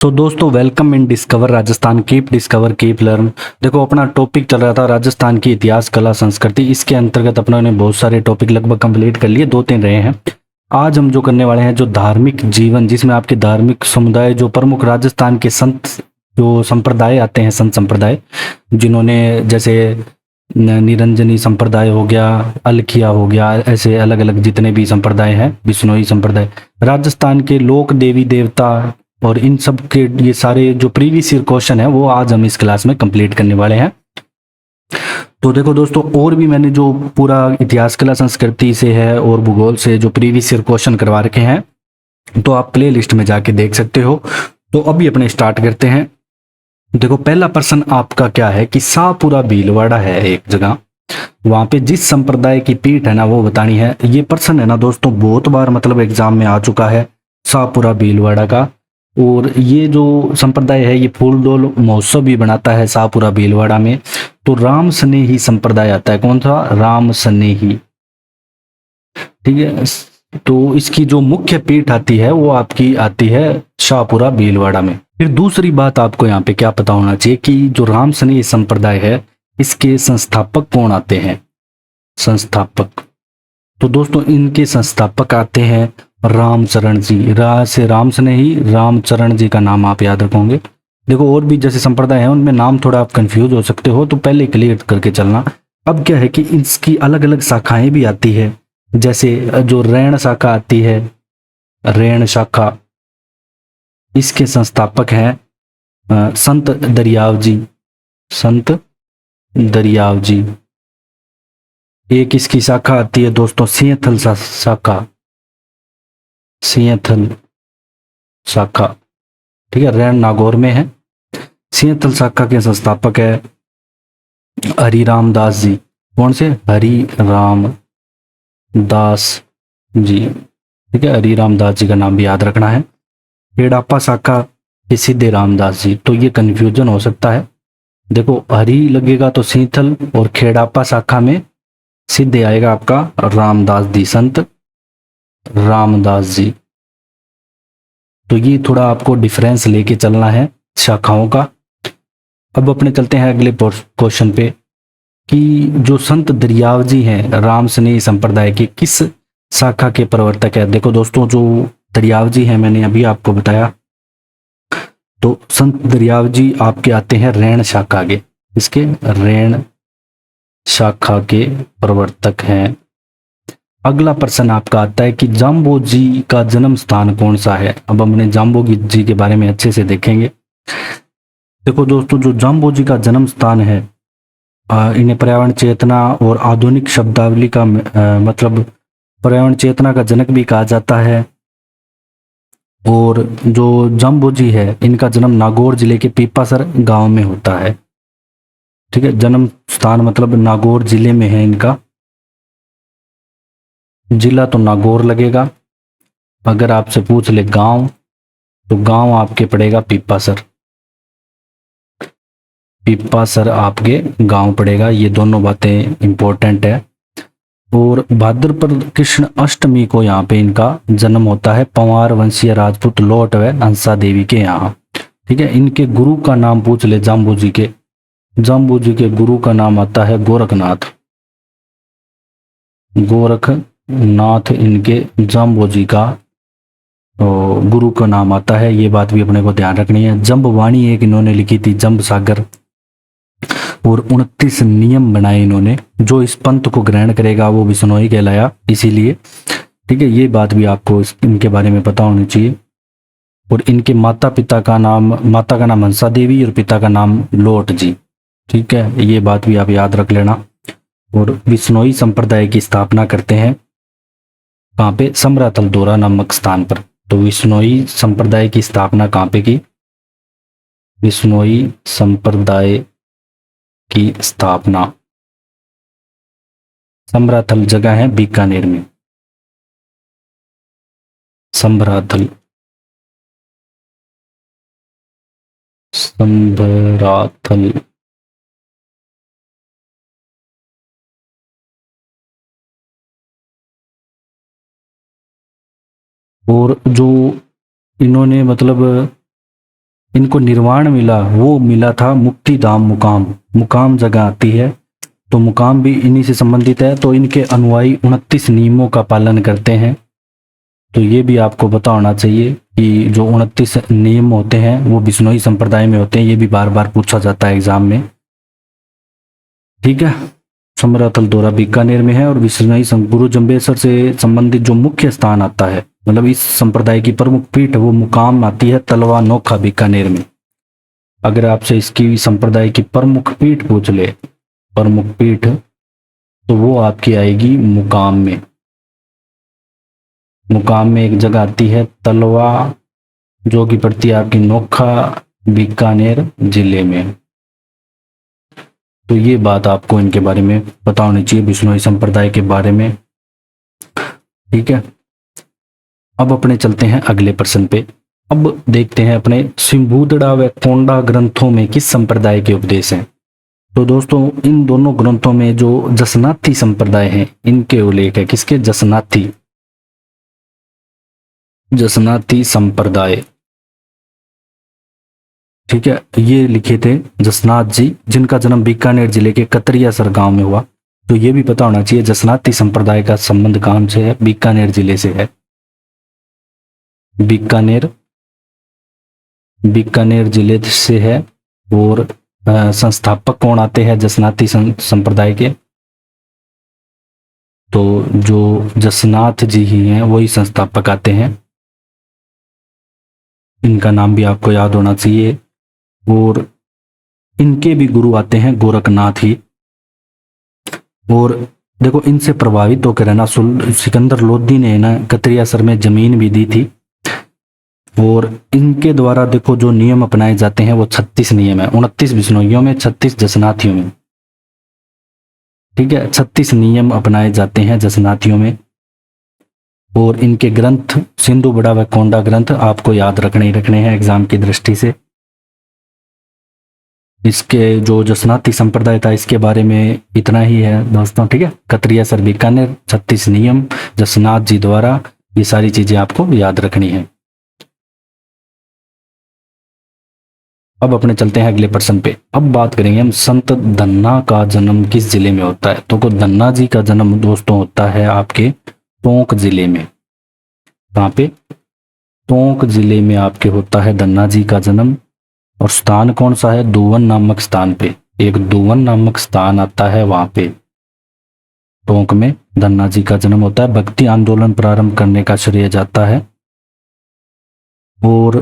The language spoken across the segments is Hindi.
तो दोस्तों welcome in discover Rajasthan, keep discover keep learn. देखो अपना टॉपिक चल रहा था राजस्थान की इतिहास कला संस्कृति। इसके अंतर्गत अपनों ने बहुत सारे टॉपिक लगभग कंप्लीट कर लिए, 2-3 रहे हैं। आज हम जो करने वाले हैं जो धार्मिक जीवन, जिसमें आपके धार्मिक समुदाय, जो प्रमुख राजस्थान के संत जो संप्रदाय आते हैं, संत संप्रदाय, जिन्होंने जैसे निरंजनी संप्रदाय हो गया, अलखिया हो गया, ऐसे अलग अलग जितने भी संप्रदाय हैं, बिश्नोई संप्रदाय, राजस्थान के लोक देवी देवता और इन सब के ये सारे जो प्रीवियस ईयर क्वेश्चन है वो आज हम इस क्लास में कंप्लीट करने वाले हैं। तो देखो दोस्तों, और भी मैंने जो पूरा इतिहास कला संस्कृति से है और भूगोल से जो प्रीवियस ईयर क्वेश्चन करवा रखे हैं, तो आप प्ले लिस्ट में जाके देख सकते हो। तो अभी अपने स्टार्ट करते हैं। देखो पहला प्रश्न आपका क्या है कि शाहपुरा भीलवाड़ा है एक जगह, वहां पे जिस संप्रदाय की पीठ है ना वो बतानी है। ये प्रश्न है ना दोस्तों बहुत बार मतलब एग्जाम में आ चुका है, शाहपुरा भीलवाड़ा का। और ये जो संप्रदाय है ये फूल डोल महोत्सव भी बनाता है शाहपुरा भीलवाड़ा में। तो राम स्नेही संप्रदाय आता है, कौन सा? राम स्नेही। ठीक है, तो इसकी जो मुख्य पीठ आती है वो आपकी आती है शाहपुरा भीलवाड़ा में। फिर दूसरी बात आपको यहाँ पे क्या पता होना चाहिए कि जो राम स्नेही संप्रदाय है इसके संस्थापक कौन आते हैं? संस्थापक, तो दोस्तों इनके संस्थापक आते हैं रामचरण जी। रा से राम स्नेही, रामचरण जी का नाम आप याद रखोगे। देखो और भी जैसे संप्रदाय है उनमें नाम थोड़ा आप कंफ्यूज हो सकते हो, तो पहले क्लियर करके चलना। अब क्या है कि इसकी अलग अलग शाखाएं भी आती है, जैसे जो रैण शाखा आती है, रैण शाखा, इसके संस्थापक हैं संत दरियाव जी। संत दरियाव जी। एक इसकी शाखा आती है दोस्तों सिंहथल शाखा, सिंहथल शाखा। ठीक है, रैण नागौर में है। सिंहथल शाखा के संस्थापक है हरिराम दास जी। कौन से? हरिराम दास जी। ठीक है, हरिराम दास जी का नाम भी याद रखना है। खेड़ापा शाखा के सिद्धे रामदास जी। तो ये कंफ्यूजन हो सकता है, देखो हरि लगेगा तो सिंहथल और खेड़ापा शाखा में सिद्धे आएगा आपका रामदास जी, संत रामदास जी। तो ये थोड़ा आपको डिफरेंस लेके चलना है शाखाओं का। अब अपने चलते हैं अगले क्वेश्चन पे कि जो संत दरियाव जी हैं राम स्नेही संप्रदाय के किस शाखा के प्रवर्तक है? देखो दोस्तों जो दरियाव जी हैं मैंने अभी आपको बताया, तो संत दरियाव जी आपके आते हैं रैण शाखा के। इसके रैण शाखा के प्रवर्तक हैं। अगला प्रश्न आपका आता है कि जाम्बो जी का जन्म स्थान कौन सा है? अब हमने जाम्बो जी के बारे में अच्छे से देखेंगे। देखो दोस्तों जो जाम्बो जी का जन्म स्थान है, इन्हें पर्यावरण चेतना और आधुनिक शब्दावली का मतलब पर्यावरण चेतना का जनक भी कहा जाता है। और जो जाम्बो जी है इनका जन्म नागौर जिले के पीपासर गांव में होता है। ठीक है, जन्म स्थान मतलब नागौर जिले में है इनका। जिला तो नागौर लगेगा। अगर आपसे पूछ ले गांव, तो गांव आपके पड़ेगा पीपासर। पीपासर आपके गांव पड़ेगा। ये दोनों बातें इंपॉर्टेंट है। और भाद्रपद कृष्ण अष्टमी को यहाँ पे इनका जन्म होता है पंवार वंशीय राजपूत लोट व हंसा देवी के यहाँ। ठीक है, इनके गुरु का नाम पूछ ले जाम्बू जी के, जाम्बू जी के गुरु का नाम आता है गोरखनाथ। गोरखनाथ इनके जाम्बू जी का गुरु का नाम आता है। ये बात भी अपने को ध्यान रखनी है। जम्बवाणी एक इन्होंने लिखी थी, जम्ब सागर, और 29 नियम बनाए इन्होंने। जो इस पंथ को ग्रहण करेगा वो बिश्नोई कहलाया, इसीलिए। ठीक है, ये बात भी आपको इनके बारे में पता होनी चाहिए। और इनके माता का नाम हंसा देवी और पिता का नाम लोट जी। ठीक है, ये बात भी आप याद रख लेना। और बिश्नोई संप्रदाय की स्थापना करते हैं कहाँ पे? समराथल दोरा नामक स्थान पर। तो बिश्नोई संप्रदाय की स्थापना कहाँ पे की? बिश्नोई संप्रदाय की स्थापना समराथल जगह है बीकानेर में, समराथल, समराथल। और जो इन्होंने मतलब इनको निर्वाण मिला, वो मिला था मुक्तिधाम मुकाम। मुकाम जगह आती है, तो मुकाम भी इन्हीं से संबंधित है। तो इनके अनुयायी 29 नियमों का पालन करते हैं। तो ये भी आपको पता होना चाहिए कि जो 29 नियम होते हैं वो बिश्नोई संप्रदाय में होते हैं। ये भी बार बार पूछा जाता है एग्जाम में, ठीक है। समरातल दौरा बीकानेर में है और बिश्नोई गुरु जंबेसर से संबंधित जो मुख्य स्थान आता है, मतलब इस संप्रदाय की प्रमुख पीठ, वो मुकाम आती है तलवा नोखा बीकानेर में। अगर आपसे इसकी संप्रदाय की प्रमुख पीठ पूछ ले, प्रमुख पीठ, तो वो आपकी आएगी मुकाम में। मुकाम में एक जगह आती है तलवा, जो कि पड़ती है आपकी नोखा बीकानेर जिले में। तो ये बात आपको इनके बारे में पता होनी चाहिए, बिश्नोई संप्रदाय के बारे में, ठीक है। अब अपने चलते हैं अगले प्रश्न पे। अब देखते हैं अपने सिंबूदड़ा व कोंडा ग्रंथों में किस संप्रदाय के उपदेश हैं। तो दोस्तों इन दोनों ग्रंथों में जो जसनाथी संप्रदाय है, इनके उल्लेख है। किसके? जसनाथी, जसनाथी संप्रदाय, ठीक है। ये लिखे थे जसनाथ जी, जिनका जन्म बीकानेर जिले के कतरियासर गांव में हुआ। तो ये भी पता होना चाहिए जसनाथी संप्रदाय का संबंध कहां से है? बीकानेर जिले से है। बीकानेर, बीकानेर जिले से है। और संस्थापक कौन आते हैं जसनाथी संप्रदाय के? तो जो जसनाथ जी ही हैं वही संस्थापक आते हैं। इनका नाम भी आपको याद होना चाहिए। और इनके भी गुरु आते हैं गोरखनाथ ही। और देखो इनसे प्रभावित होकर है ना सिकंदर लोदी ने ना कतरियासर में जमीन भी दी थी। और इनके द्वारा देखो जो नियम अपनाए जाते हैं वो 36 नियम है, 29 बिश्नोइयों में, 36 जसनाथियों में, ठीक है। 36 नियम अपनाए जाते हैं जसनाथियों में। और इनके ग्रंथ सिंधु बड़ा व कोंडा ग्रंथ आपको याद रखने ही रखने हैं एग्जाम की दृष्टि से। इसके जो जसनाती संप्रदाय था इसके बारे में इतना ही है दोस्तों, ठीक है। कतरियासर बीकानेर, 36 नियम जसनाथ जी द्वारा, ये सारी चीजें आपको याद रखनी है। अब अपने चलते हैं अगले प्रश्न पे। अब बात करेंगे हम संत धन्ना का जन्म किस जिले में होता है। तो धन्ना जी का जन्म दोस्तों होता है आपके टोंक जिले में। कहाँ पे? टोंक जिले में आपके होता है धन्ना जी का जन्म। और स्थान कौन सा है? दुवन नामक स्थान पे। एक दुवन नामक स्थान आता है, वहां पे टोंक में धन्ना जी का जन्म होता है। भक्ति आंदोलन प्रारंभ करने का श्रेय जाता है। और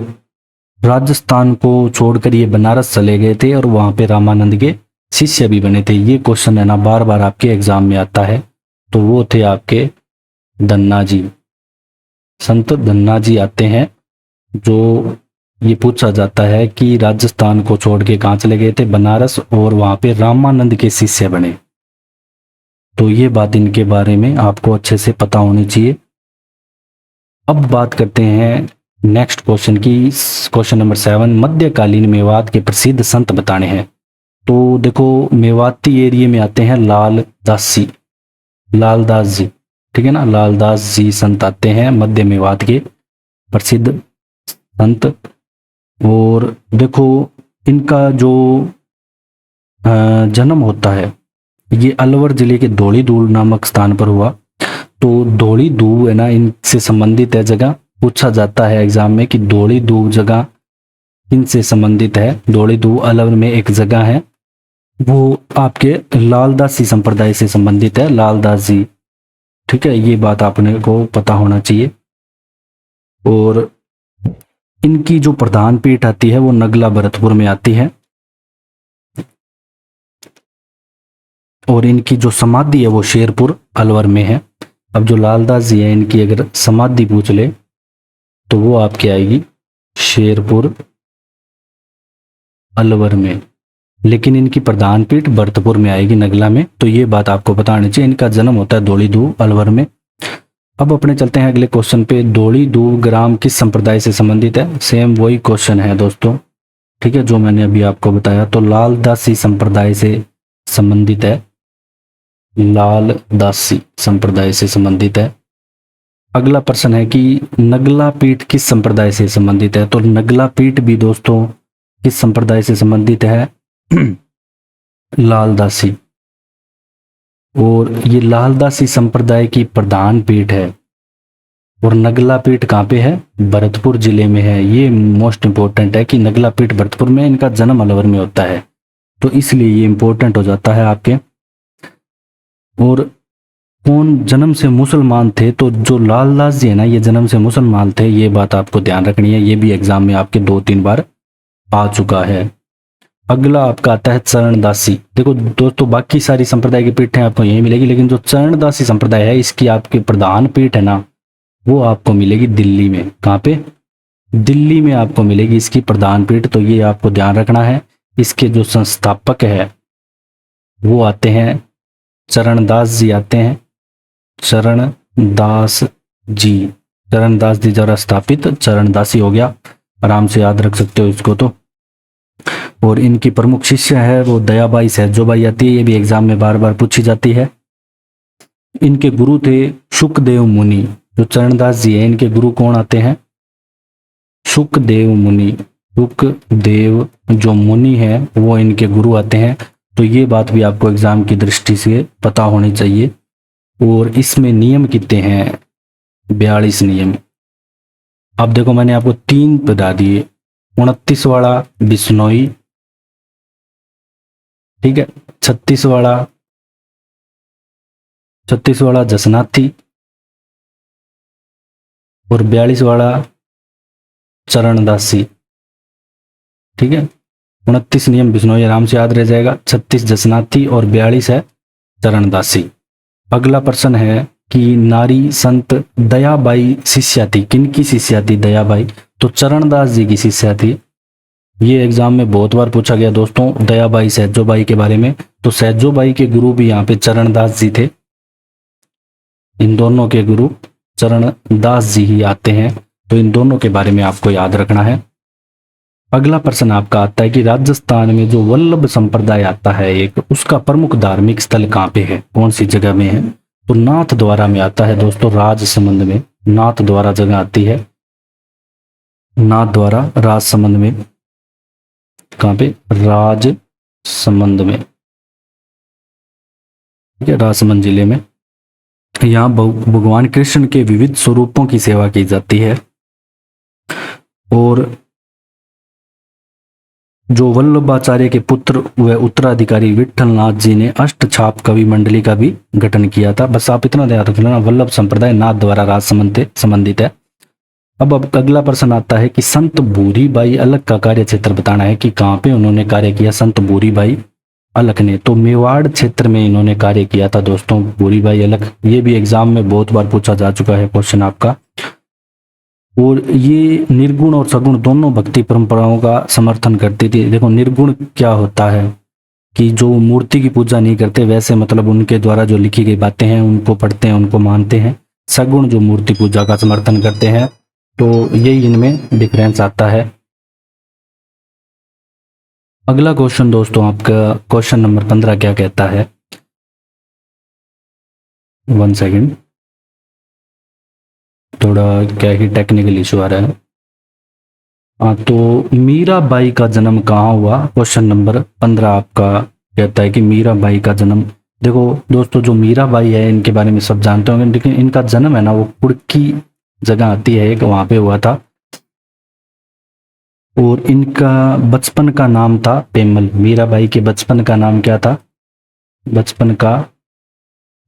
राजस्थान को छोड़कर ये बनारस चले गए थे और वहां पे रामानंद के शिष्य भी बने थे। ये क्वेश्चन है ना बार बार आपके एग्जाम में आता है। तो वो थे आपके धन्ना जी, संत धन्ना जी आते हैं। जो ये पूछा जाता है कि राजस्थान को छोड़ के कहाँ चले गए थे? बनारस, और वहां पे रामानंद के शिष्य बने। तो ये बात इनके बारे में आपको अच्छे से पता होनी चाहिए। अब बात करते हैं नेक्स्ट क्वेश्चन की। क्वेश्चन नंबर 7, मध्यकालीन मेवात के प्रसिद्ध संत बताने हैं। तो देखो मेवाती एरिया में आते हैं लालदास जी, लालदास जी, ठीक है ना। लालदास जी संत आते हैं मध्य मेवात के प्रसिद्ध संत। और देखो इनका जो जन्म होता है ये अलवर जिले के धौली दूर नामक स्थान पर हुआ। तो धौली दूर है ना इनसे संबंधित है जगह। पूछा जाता है एग्जाम में कि धौली दूर जगह इनसे संबंधित है। धौली दूर अलवर में एक जगह है, वो आपके लालदासी संप्रदाय से संबंधित है, लालदास जी, ठीक है। ये बात आपने को पता होना चाहिए। और इनकी जो प्रधान पीठ आती है वो नगला भरतपुर में आती है। और इनकी जो समाधि है वो शेरपुर अलवर में है। अब जो लालदास जी है इनकी अगर समाधि पूछ ले तो वो आपकी आएगी शेरपुर अलवर में, लेकिन इनकी प्रधान पीठ भरतपुर में आएगी, नगला में। तो ये बात आपको बतानी चाहिए। इनका जन्म होता है धौली दूर अलवर में। अब अपने चलते हैं अगले क्वेश्चन पे। धौली दूर ग्राम किस संप्रदाय से संबंधित है? सेम वही क्वेश्चन है दोस्तों, ठीक है, जो मैंने अभी आपको बताया। तो लालदासी संप्रदाय से संबंधित है, लालदासी संप्रदाय से संबंधित है। अगला प्रश्न है कि नगला पीठ किस संप्रदाय से संबंधित है? तो नगला पीठ भी दोस्तों किस संप्रदाय से संबंधित है? लालदासी। और ये लालदासी संप्रदाय की प्रधान पीठ है। और नगला पीठ कहाँ पे है? भरतपुर जिले में है। ये मोस्ट इंपॉर्टेंट है कि नगला पीठ भरतपुर में, इनका जन्म अलवर में होता है, तो इसलिए ये इंपॉर्टेंट हो जाता है आपके। और कौन जन्म से मुसलमान थे? तो जो लालदास जी है ना, ये जन्म से मुसलमान थे, ये बात आपको ध्यान रखनी है। ये भी एग्जाम में आपके 2-3 बार आ चुका है। अगला आपका आता है चरणदासी। देखो दोस्तों, बाकी सारी संप्रदाय की पीठें आपको यही मिलेगी, लेकिन जो चरणदासी संप्रदाय है, इसकी आपकी प्रधान पीठ है ना, वो आपको मिलेगी दिल्ली में। कहाँ पे? दिल्ली में आपको मिलेगी इसकी प्रधान पीठ। तो ये आपको ध्यान रखना है। इसके जो संस्थापक है वो आते हैं चरणदास जी, आते हैं चरणदास जी। चरणदास जी द्वारा स्थापित चरणदासी हो गया, आराम से याद रख सकते हो इसको तो। और इनकी प्रमुख शिष्य है वो दयाबाई सहजोबाई आती है। ये भी एग्जाम में बार बार पूछी जाती है। इनके गुरु थे शुकदेव मुनि। जो चरणदास जी है, इनके गुरु कौन आते हैं? शुकदेव मुनि। शुकदेव जो मुनि है वो इनके गुरु आते हैं। तो ये बात भी आपको एग्जाम की दृष्टि से पता होनी चाहिए। और इसमें नियम कितने हैं? 42 नियम। अब देखो, मैंने आपको 3 बता दिए। 29 वाला बिश्नोई, ठीक है, 36 वाला जसनाथी, और 42 वाला चरणदासी। ठीक है, 29 नियम बिश्नोई आराम से याद रह जाएगा, 36 जसनाथी और 42 है चरणदासी। अगला प्रश्न है कि नारी संत दयाबाई शिष्या थी। किनकी शिष्या थी दयाबाई? तो चरणदास जी की शिष्या थी। ये एग्जाम में बहुत बार पूछा गया दोस्तों, दयाबाई सहजोबाई के बारे में। तो सहजोबाई के गुरु भी यहाँ पे चरणदास जी थे। इन दोनों के गुरु चरणदास जी ही आते हैं। तो इन दोनों के बारे में आपको याद रखना है। अगला प्रश्न आपका आता है कि राजस्थान में जो वल्लभ संप्रदाय आता है एक, उसका प्रमुख धार्मिक स्थल कहाँ पे है? कौन सी जगह में है? तो नाथ द्वारा में आता है दोस्तों, राजसमंद में। नाथ द्वारा जगह आती है, नाथ द्वारा राजसमंद में। कहाँ पे? राजसमंद में, ठीक है, राजसमंद जिले में। यहाँ भगवान कृष्ण के विविध स्वरूपों की सेवा की जाती है। और जो वल्लभाचार्य के पुत्र व उत्तराधिकारी विठल नाथ जी ने अष्टछाप कवि मंडली का भी गठन किया था। बस आप इतना ध्यान रखना, वल्लभ संप्रदाय नाथ द्वारा राजसमंद से संबंधित है। अब अगला प्रश्न आता है कि संत भूरीबाई अलख का कार्य क्षेत्र बताना है कि कहाँ पे उन्होंने कार्य किया संत भूरीबाई अलख ने। तो मेवाड़ क्षेत्र में इन्होंने कार्य किया था दोस्तों, भूरीबाई अलख। ये भी एग्जाम में बहुत बार पूछा जा चुका है क्वेश्चन आपका। और ये निर्गुण और सगुण दोनों भक्ति परंपराओं का समर्थन करती थी। देखो, निर्गुण क्या होता है कि जो मूर्ति की पूजा नहीं करते, वैसे मतलब उनके द्वारा जो लिखी गई बातें हैं उनको पढ़ते हैं, उनको मानते हैं। सगुण जो मूर्ति पूजा का समर्थन करते हैं। तो यही इनमें डिफरेंस आता है। अगला क्वेश्चन दोस्तों आपका क्वेश्चन नंबर 15 क्या कहता है? 1 सेकेंड, थोड़ा क्या ही टेक्निकल इशू आ रहा है। हाँ, तो मीराबाई का जन्म कहाँ हुआ? क्वेश्चन नंबर 15 आपका कहता है कि मीराबाई का जन्म। देखो दोस्तों, जो मीराबाई है इनके बारे में सब जानते होंगे, लेकिन इनका जन्म है ना वो कुड़की जगह आती है एक, वहां पे हुआ था। और इनका बचपन का नाम था पेमल। मीराबाई के बचपन का नाम क्या था? बचपन का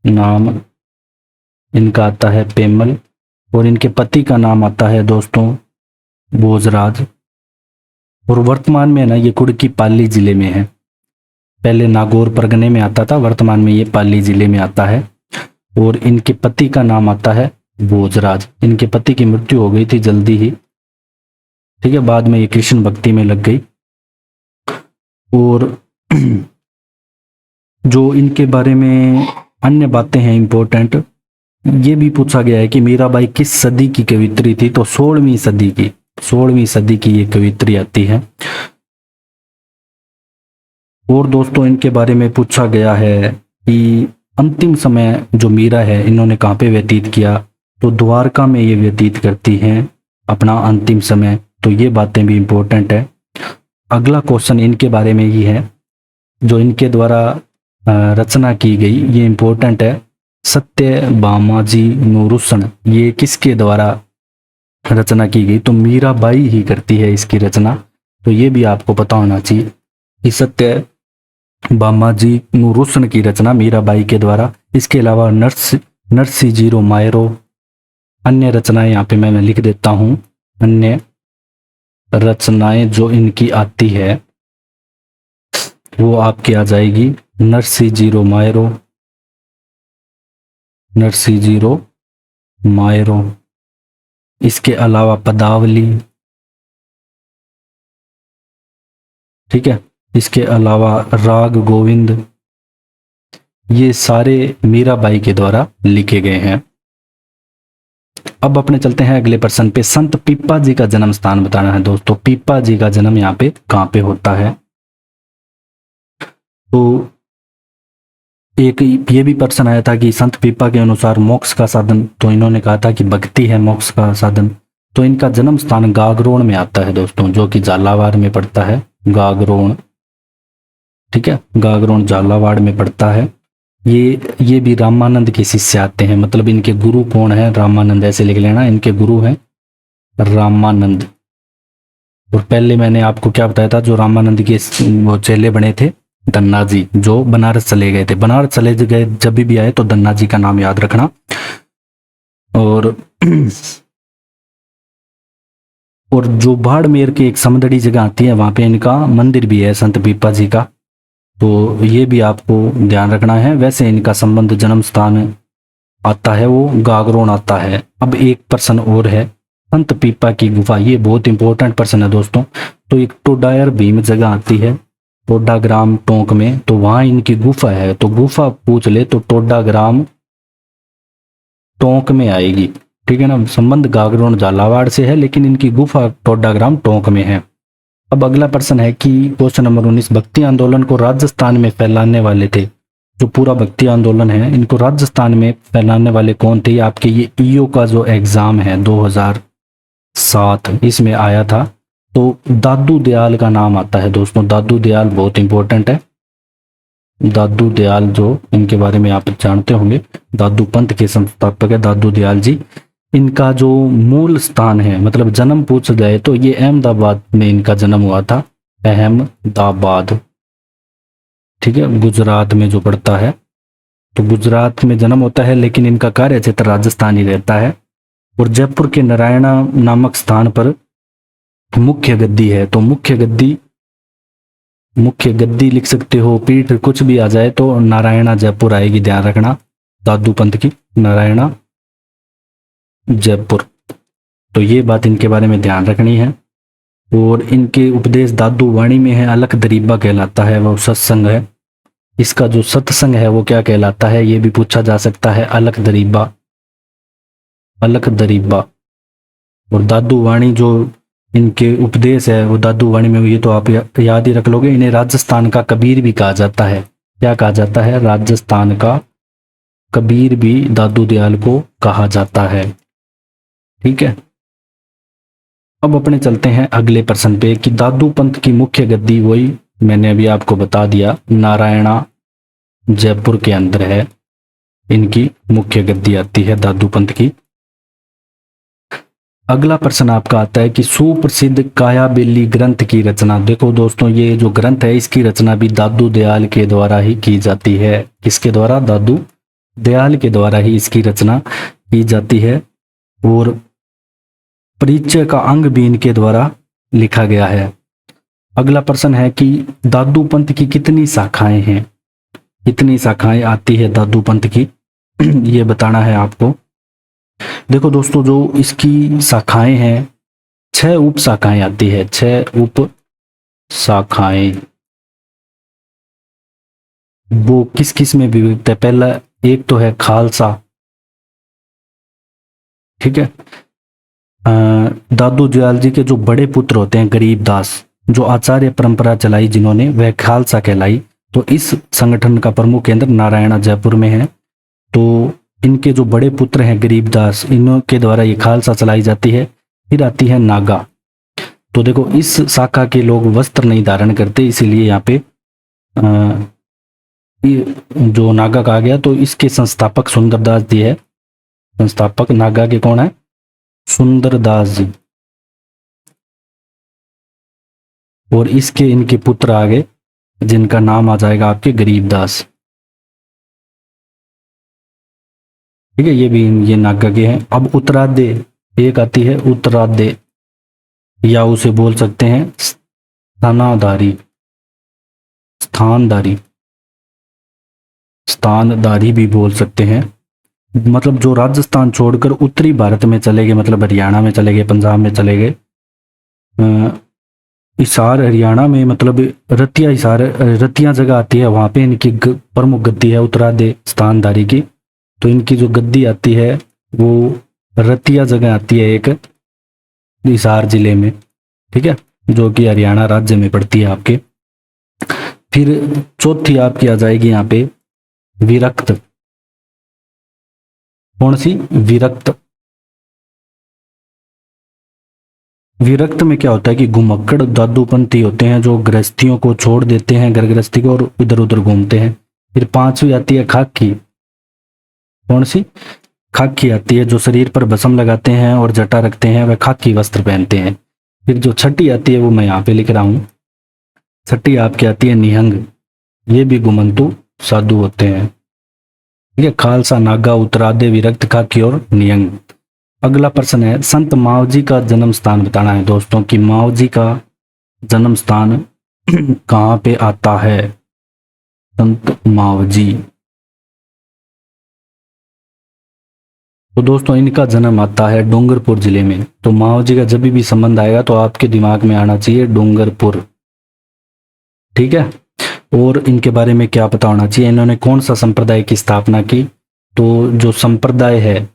नाम इनका आता है पेमल। और इनके पति का नाम आता है दोस्तों भोजराज। और वर्तमान में ना ये कुड़की पाली जिले में है। पहले नागौर परगने में आता था, वर्तमान में ये पाली जिले में आता है। और इनके पति का नाम आता है भोजराज। इनके पति की मृत्यु हो गई थी जल्दी ही, ठीक है, बाद में ये कृष्ण भक्ति में लग गई। और जो इनके बारे में अन्य बातें हैं इंपॉर्टेंट, ये भी पूछा गया है कि मीराबाई किस सदी की कवित्री थी? तो 16वीं सदी की ये कवित्री आती है। और दोस्तों इनके बारे में पूछा गया है कि अंतिम समय जो मीरा है इन्होंने कहाँ पे व्यतीत किया? तो द्वारका में ये व्यतीत करती हैं अपना अंतिम समय। तो ये बातें भी इंपॉर्टेंट है। अगला क्वेश्चन इनके बारे में ही है, जो इनके द्वारा रचना की गई, ये इंपॉर्टेंट है। सत्यभामाजी नूरुसन, ये किसके द्वारा रचना की गई? तो मीराबाई ही करती है इसकी रचना। तो ये भी आपको पता होना चाहिए कि सत्यभामाजी नूरुसन की रचना मीराबाई के द्वारा। इसके अलावा नरसिंह मायरो, अन्य रचनाएं यहाँ पे मैं लिख देता हूँ। अन्य रचनाएं जो इनकी आती है वो आपकी आ जाएगी नरसिंह मायरो। इसके अलावा पदावली, ठीक है, इसके अलावा राग गोविंद, ये सारे मीराबाई के द्वारा लिखे गए हैं। अब अपने चलते हैं अगले प्रश्न पे। संत पीपा जी का जन्म स्थान बताना है दोस्तों। पीपा जी का जन्म यहाँ पे कहाँ पे होता है? तो एक ये भी प्रश्न आया था कि संत पीपा के अनुसार मोक्ष का साधन, तो इन्होंने कहा था कि भक्ति है मोक्ष का साधन। तो इनका जन्म स्थान गागरोन में आता है दोस्तों, जो कि झालावाड़ में पड़ता है। गागरोन, ठीक है, गागरोन झालावाड़ में पड़ता है। ये भी रामानंद के शिष्य आते हैं, मतलब इनके गुरु कौन है? रामानंद, ऐसे लिख लेना, इनके गुरु हैं रामानंद। और पहले मैंने आपको क्या बताया था, जो रामानंद के वो चेले बने थे, धन्ना जी, जो बनारस चले गए थे। बनारस चले गए जब भी आए तो धन्ना जी का नाम याद रखना। और जो बाड़मेर के एक समदड़ी जगह आती है, वहां पे इनका मंदिर भी है संत पीपा जी का, तो ये भी आपको ध्यान रखना है। वैसे इनका संबंध जन्म स्थान आता है वो गागरोन आता है। अब एक प्रश्न और है, संत पीपा की गुफा, ये बहुत इंपॉर्टेंट प्रश्न है दोस्तों। तो एक टोडायर भीम जगह आती है टोडा ग्राम टोंक में, तो वहां इनकी गुफा है। तो गुफा पूछ ले तो टोडा ग्राम टोंक में आएगी, ठीक है ना। संबंध गागरोन झालावाड़ से है, लेकिन इनकी गुफा टोडा ग्राम टोंक में है। अब अगला प्रश्न है कि क्वेश्चन नंबर 19, भक्ति आंदोलन को राजस्थान में फैलाने वाले थे। जो पूरा भक्ति आंदोलन है, इनको राजस्थान में फैलाने वाले कौन थे? आपके ये ईओ का जो एग्जाम है 2007, इसमें आया था। तो दादू दयाल का नाम आता है दोस्तों। दादू दयाल बहुत इंपॉर्टेंट है। दादू दयाल, जो इनके बारे में आप जानते होंगे, दादू पंथ के संस्थापक है दादू दयाल जी। इनका जो मूल स्थान है, मतलब जन्म पूछ जाए तो ये अहमदाबाद में इनका जन्म हुआ था। अहमदाबाद, ठीक है, गुजरात में जो पड़ता है। तो गुजरात में जन्म होता है, लेकिन इनका कार्य क्षेत्र राजस्थान ही रहता है। और जयपुर के नारायणा नामक स्थान पर मुख्य गद्दी है। तो मुख्य गद्दी लिख सकते हो, पीठ कुछ भी आ जाए तो नारायणा जयपुर आएगी, ध्यान रखना। दादू पंथ की नारायणा जयपुर, तो ये बात इनके बारे में ध्यान रखनी है। और इनके उपदेश दादू वाणी में है, अलख दरीबा कहलाता है, वो सत्संग है। इसका जो सत्संग है वो क्या कहलाता है, ये भी पूछा जा सकता है, अलख दरीबा। और दादू वाणी जो इनके उपदेश है वो दादू वाणी में, ये तो आप याद ही रख लोगे। इन्हें राजस्थान का कबीर भी कहा जाता है। क्या कहा जाता है? राजस्थान का कबीर भी दादू दयाल को कहा जाता है, ठीक है। अब अपने चलते हैं अगले प्रश्न पे कि दादू पंथ की मुख्य गद्दी, वही मैंने अभी आपको बता दिया, नारायणा जयपुर के अंदर है, इनकी मुख्य गद्दी आती है दादू पंथ की। अगला प्रश्न आपका आता है कि सुप्रसिद्ध कायाबेली ग्रंथ की रचना। देखो दोस्तों, ये जो ग्रंथ है इसकी रचना भी दादू दयाल के द्वारा ही की जाती है। किसके द्वारा? दादू दयाल के द्वारा ही इसकी रचना की जाती है। और परिचय का अंग भी इनके द्वारा लिखा गया है। अगला प्रश्न है कि दादू पंथ की कितनी शाखाएं हैं? कितनी शाखाएं आती है दादू पंथ की, ये बताना है आपको। देखो दोस्तों, जो इसकी शाखाएं हैं, 6 उप शाखाएं आती है, 6 उप शाखाएं। वो किस किस में विभक्त है? पहला एक तो है खालसा, ठीक है। दादू दयाल जी के जो बड़े पुत्र होते हैं गरीबदास, जो आचार्य परंपरा चलाई जिन्होंने, वह खालसा कहलाई। तो इस संगठन का प्रमुख केंद्र नारायणा जयपुर में है। तो इनके जो बड़े पुत्र हैं गरीबदास, इनके द्वारा ये खालसा चलाई जाती है। फिर आती है नागा। तो देखो इस शाखा के लोग वस्त्र नहीं धारण करते, इसीलिए यहाँ पे ये जो नागा कहा गया। तो इसके संस्थापक सुंदरदास जी है। संस्थापक नागा के कौन है? सुंदरदास जी। और इसके इनके पुत्र आगे जिनका नाम आ जाएगा आपके गरीबदास। ठीक है, ये भी ये नागा के हैं। अब उत्तराध्याय एक आती है उत्तराध्याय, या उसे बोल सकते हैं स्थानाधारी, स्थानधारी, स्थानधारी भी बोल सकते हैं। मतलब जो राजस्थान छोड़कर उत्तरी भारत में चले गए, मतलब हरियाणा में चले गए, पंजाब में चले गए, हिसार हरियाणा में, मतलब रतिया हिसार, रतिया जगह आती है, वहां पे इनकी प्रमुख गद्दी है उत्तराध्याय स्थानधारी की। तो इनकी जो गद्दी आती है वो रतिया जगह आती है एक, हिसार जिले में। ठीक है, जो कि हरियाणा राज्य में पड़ती है आपके। फिर चौथी आपकी आ जाएगी यहाँ पे विरक्त। कौन सी? विरक्त। विरक्त में क्या होता है कि घुमक्कड़ दादूपंथी होते हैं जो गृहस्थियों को छोड़ देते हैं, घर गृहस्थी को, और इधर उधर घूमते हैं। फिर पांचवी आती है खाकी। कौन सी? खाकी आती है, जो शरीर पर भस्म लगाते हैं और जटा रखते हैं, वह खाकी वस्त्र पहनते हैं। फिर जो छठी आती है वो मैं यहाँ पे लिख रहा हूं, छठी आपकी आती है निहंग। ये भी घुमंतु साधु होते हैं। ठीक है, खालसा, नागा, उत्तराध्याय, विरक्त, खाकी और निहंग। अगला प्रश्न है संत मावजी का जन्म स्थान बताना है दोस्तों, कि मावजी का जन्म स्थान कहाँ पे आता है? संत मावजी। तो दोस्तों इनका जन्म आता है डूंगरपुर जिले में। तो मावजी का जब भी संबंध आएगा तो आपके दिमाग में आना चाहिए डूंगरपुर। ठीक है, और इनके बारे में क्या पता होना चाहिए, इन्होंने कौन सा संप्रदाय की स्थापना की? तो जो संप्रदाय है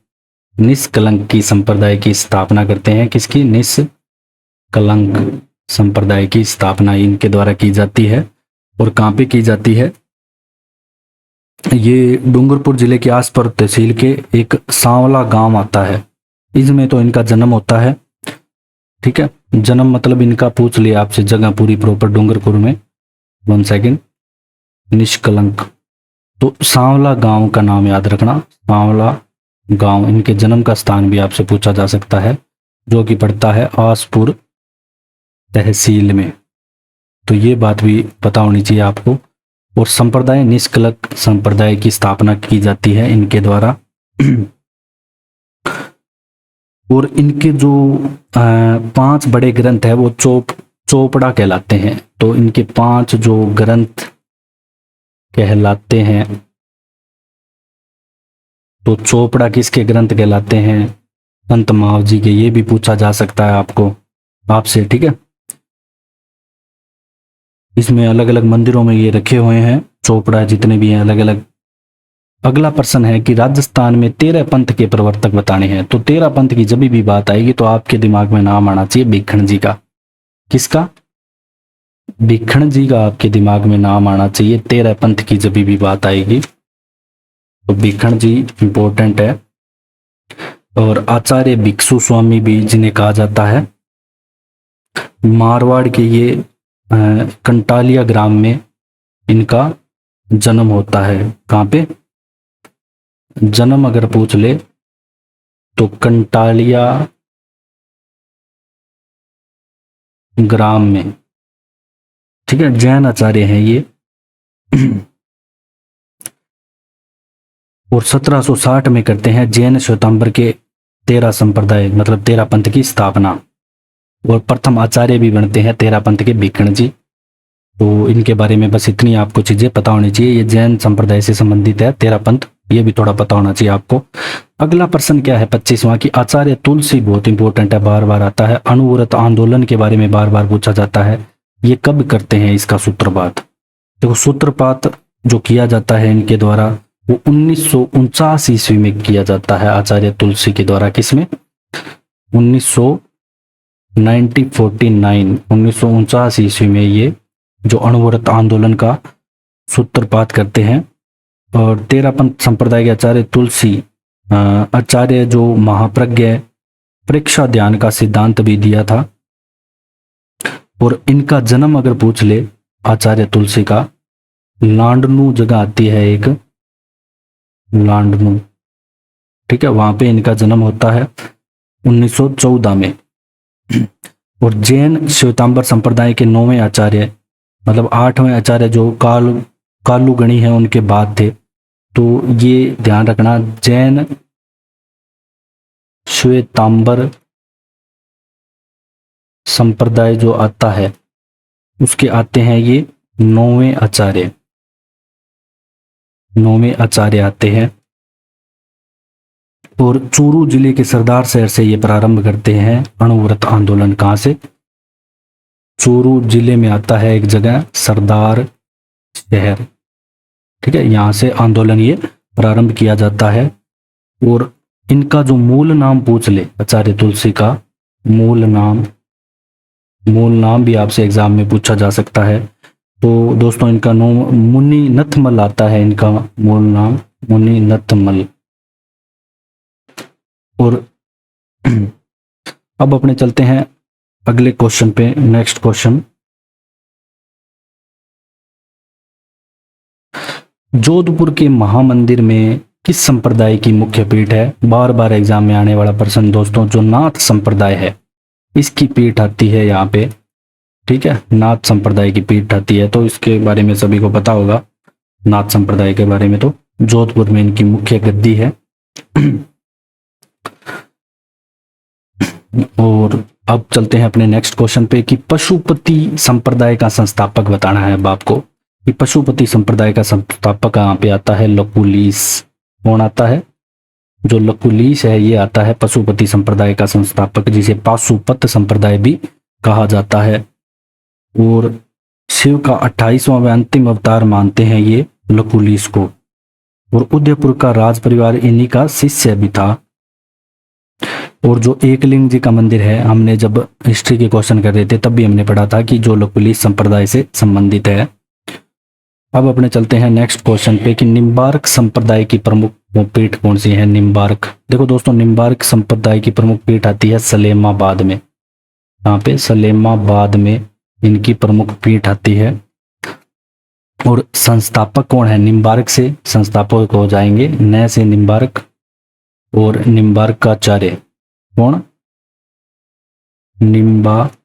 निष्कलंक की संप्रदाय की स्थापना करते हैं। किसकी? निष्कलंक संप्रदाय की स्थापना इनके द्वारा की जाती है। और कहाँ पे की जाती है? ये डूंगरपुर जिले के आसपास तहसील के एक सांवला गांव आता है, इसमें तो इनका जन्म होता है। ठीक है, जन्म मतलब इनका पूछ लिया आपसे, जगह पूरी प्रॉपर डूंगरपुर में। 1 सेकेंड। निष्कलंक, तो सांवला गांव का नाम याद रखना, सांवला गांव। इनके जन्म का स्थान भी आपसे पूछा जा सकता है, जो कि पड़ता है आसपुर तहसील में। तो ये बात भी पता होनी चाहिए आपको। और संप्रदाय निष्कलंक संप्रदाय की स्थापना की जाती है इनके द्वारा। और इनके जो 5 बड़े ग्रंथ है वो चोपड़ा कहलाते हैं। तो इनके 5 जो ग्रंथ कहलाते हैं, तो चोपड़ा किसके ग्रंथ कहलाते हैं? संत मावजी के। ये भी पूछा जा सकता है आपसे। ठीक है, इसमें अलग अलग मंदिरों में ये रखे हुए हैं चोपड़ा, जितने भी हैं अलग अलग। अगला प्रश्न है कि राजस्थान में 13 पंथ के प्रवर्तक बताने हैं। तो 13 पंथ की जब भी बात आएगी तो आपके दिमाग में नाम आना चाहिए भिखण जी का। किसका? भिखण जी का आपके दिमाग में नाम आना चाहिए 13 पंथ की जब भी बात आएगी। तो भिखण जी इंपॉर्टेंट है। और आचार्य भिक्षु स्वामी भी जिन्हें कहा जाता है। मारवाड़ के ये कंटालिया ग्राम में इनका जन्म होता है। कहाँ पे जन्म अगर पूछ ले तो कंटालिया ग्राम में। ठीक है, जैन आचार्य हैं ये। और 1760 में करते हैं जैन श्वेतांबर के 13 संप्रदाय, मतलब 13 पंथ की स्थापना। और प्रथम आचार्य भी बनते हैं 13 पंथ के भिखण जी। तो इनके बारे में बस इतनी आपको चीजें पता होनी चाहिए। ये जैन संप्रदाय से संबंधित है 13 पंथ, ये भी थोड़ा पता होना चाहिए आपको। अगला प्रश्न क्या है 25वां की आचार्य तुलसी, बहुत इंपॉर्टेंट है, बार बार आता है। अणुव्रत आंदोलन के बारे में बार बार पूछा जाता है, ये कब करते हैं इसका सूत्रपात? देखो सूत्रपात जो किया जाता है इनके द्वारा वो 1949 ईस्वी में किया जाता है आचार्य तुलसी के द्वारा। किसमें? 1949 ईस्वी में ये जो अणुव्रत आंदोलन का सूत्रपात करते हैं। और 13 पंथ संप्रदाय के आचार्य तुलसी आचार्य जो महाप्रज्ञ परीक्षा ध्यान का सिद्धांत भी दिया था। और इनका जन्म अगर पूछ ले आचार्य तुलसी का, लांडनू जगह आती है एक, लांडनू, ठीक है, वहां पे इनका जन्म होता है 1914 में। और जैन श्वेतांबर संप्रदाय के 9वें आचार्य, मतलब 8वें आचार्य जो कालुगणी है उनके बाद थे। तो ये ध्यान रखना, जैन श्वेतांबर संप्रदाय जो आता है उसके आते हैं ये 9वें आचार्य, 9वें आचार्य आते हैं। और चूरू जिले के सरदार शहर से ये प्रारंभ करते हैं अणुव्रत आंदोलन। कहां से? चूरू जिले में आता है एक जगह सरदार शहर, ठीक है, यहां से आंदोलन ये प्रारंभ किया जाता है। और इनका जो मूल नाम पूछ ले आचार्य तुलसी का, मूल नाम भी आपसे एग्जाम में पूछा जा सकता है। तो दोस्तों इनका नाम मुनि नथमल आता है, इनका मूल नाम मुनि नथमल। और अब अपने चलते हैं अगले क्वेश्चन पे। नेक्स्ट क्वेश्चन, जोधपुर के महामंदिर में किस संप्रदाय की मुख्य पीठ है? बार बार एग्जाम में आने वाला प्रश्न दोस्तों, जो नाथ संप्रदाय है इसकी पीठ आती है यहाँ पे, ठीक है, नाथ संप्रदाय की पीठ आती है। तो इसके बारे में सभी को पता होगा, नाथ संप्रदाय के बारे में। तो जोधपुर में इनकी मुख्य गद्दी है। और अब चलते हैं अपने नेक्स्ट क्वेश्चन पे कि पशुपति संप्रदाय का संस्थापक बताना है अब आपको कि पशुपति संप्रदाय का संस्थापक कहाँ पे आता है? लकुलीस। कौन आता है? जो लकुलीस है ये आता है पशुपति संप्रदाय का संस्थापक, जिसे पाशुपत संप्रदाय भी कहा जाता है। और शिव का 28वां व अंतिम अवतार मानते हैं ये लकुलीस को। और उदयपुर का राज परिवार इन्हीं का शिष्य भी था। और जो एकलिंग जी का मंदिर है, हमने जब हिस्ट्री के क्वेश्चन कर रहे थे तब भी हमने पढ़ा था कि जो लकुलीस संप्रदाय से संबंधित है। अब अपने चलते हैं नेक्स्ट क्वेश्चन पे कि निम्बार्क संप्रदाय की प्रमुख पीठ कौन सी है? निम्बार्क, देखो दोस्तों, निम्बार्क संप्रदाय की प्रमुख पीठ आती है सलेमाबाद में। यहाँ पे सलेमाबाद में इनकी प्रमुख पीठ आती है। और संस्थापक कौन है? निम्बार्क से संस्थापक हो जाएंगे न से निम्बार्क और निम्बार्क का आचार्य कौन? निम्बार्काचार्य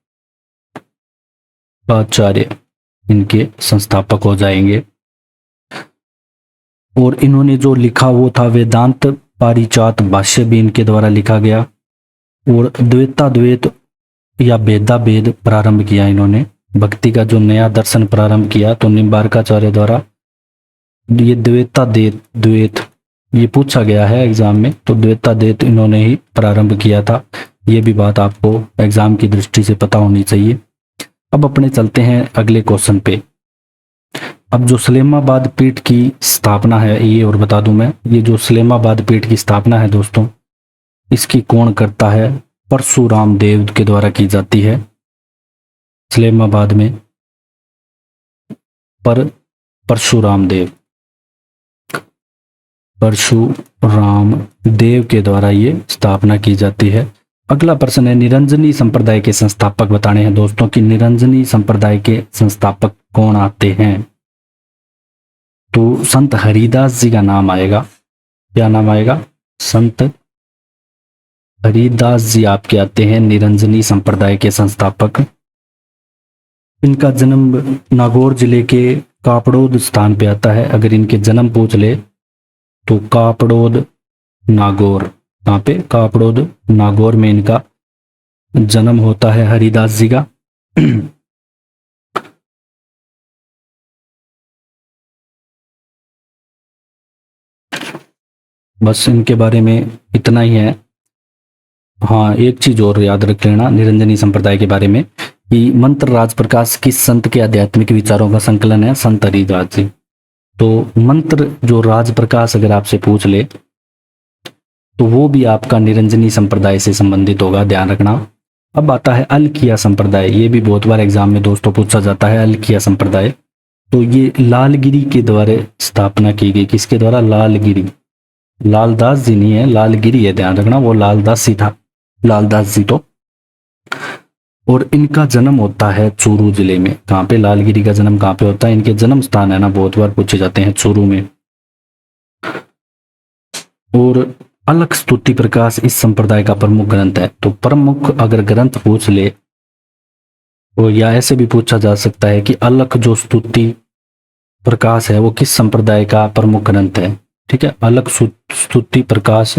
इनके संस्थापक हो जाएंगे। और इन्होंने जो लिखा वो था वेदांत पारिजात भाष्य भी इनके द्वारा लिखा गया। और द्वैताद्वैत या भेदा भेद प्रारंभ किया इन्होंने, भक्ति का जो नया दर्शन प्रारंभ किया तो निम्बार्काचार्य द्वारा। ये द्वैत ये पूछा गया है एग्जाम में, तो द्वैताद्वैत इन्होंने ही प्रारंभ किया था। ये भी बात आपको एग्जाम की दृष्टि से पता होनी चाहिए। अब अपने चलते हैं अगले क्वेश्चन पे। अब जो सलेमाबाद पीठ की स्थापना है, ये और बता दूं मैं, ये जो सलेमाबाद पीठ की स्थापना है दोस्तों, इसकी कौन करता है? परशुराम देव के द्वारा की जाती है। सलेमाबाद में परशुराम देव के द्वारा ये स्थापना की जाती है। अगला प्रश्न है निरंजनी संप्रदाय के संस्थापक बताने हैं दोस्तों कि निरंजनी संप्रदाय के संस्थापक कौन आते हैं? तो संत हरिदास जी का नाम आएगा। क्या नाम आएगा? संत हरिदास जी आपके आते हैं निरंजनी संप्रदाय के संस्थापक। इनका जन्म नागौर जिले के कापड़ोद स्थान पे आता है। अगर इनके जन्म पूछ ले तो कापड़ोद नागौर, कहाँ पे? कापड़ोद नागौर में इनका जन्म होता है हरिदास जी का। बस इनके बारे में इतना ही है। हाँ, एक चीज और याद रख लेना निरंजनी संप्रदाय के बारे में कि मंत्र राज प्रकाश किस संत के आध्यात्मिक विचारों का संकलन है? संत हरिदास जी। तो मंत्र जो राज प्रकाश अगर आपसे पूछ ले तो वो भी आपका निरंजनी संप्रदाय से संबंधित होगा, ध्यान रखना। अब आता है अलखिया संप्रदाय। ये भी बहुत बार एग्जाम में दोस्तों पूछा जाता है, अलखिया संप्रदाय। तो ये लालगिरी के द्वारा स्थापना की गई। किसके द्वारा? लालगिरी। लालदास जी नहीं है, लालगिरी है, ध्यान रखना, वो लालदास जी था, लालदास जी। तो और इनका जन्म होता है चूरू जिले में। कहाँ पे? लालगिरी का जन्म कहाँ पे होता है? इनके जन्म स्थान है ना, बहुत बार पूछे जाते हैं, चूरू में। और अलख स्तुति प्रकाश इस संप्रदाय का प्रमुख ग्रंथ है। तो प्रमुख अगर ग्रंथ पूछ ले तो या ऐसे भी पूछा जा सकता है कि अलख जो स्तुति प्रकाश है वो किस संप्रदाय का प्रमुख ग्रंथ है। ठीक है, अलख स्तुति प्रकाश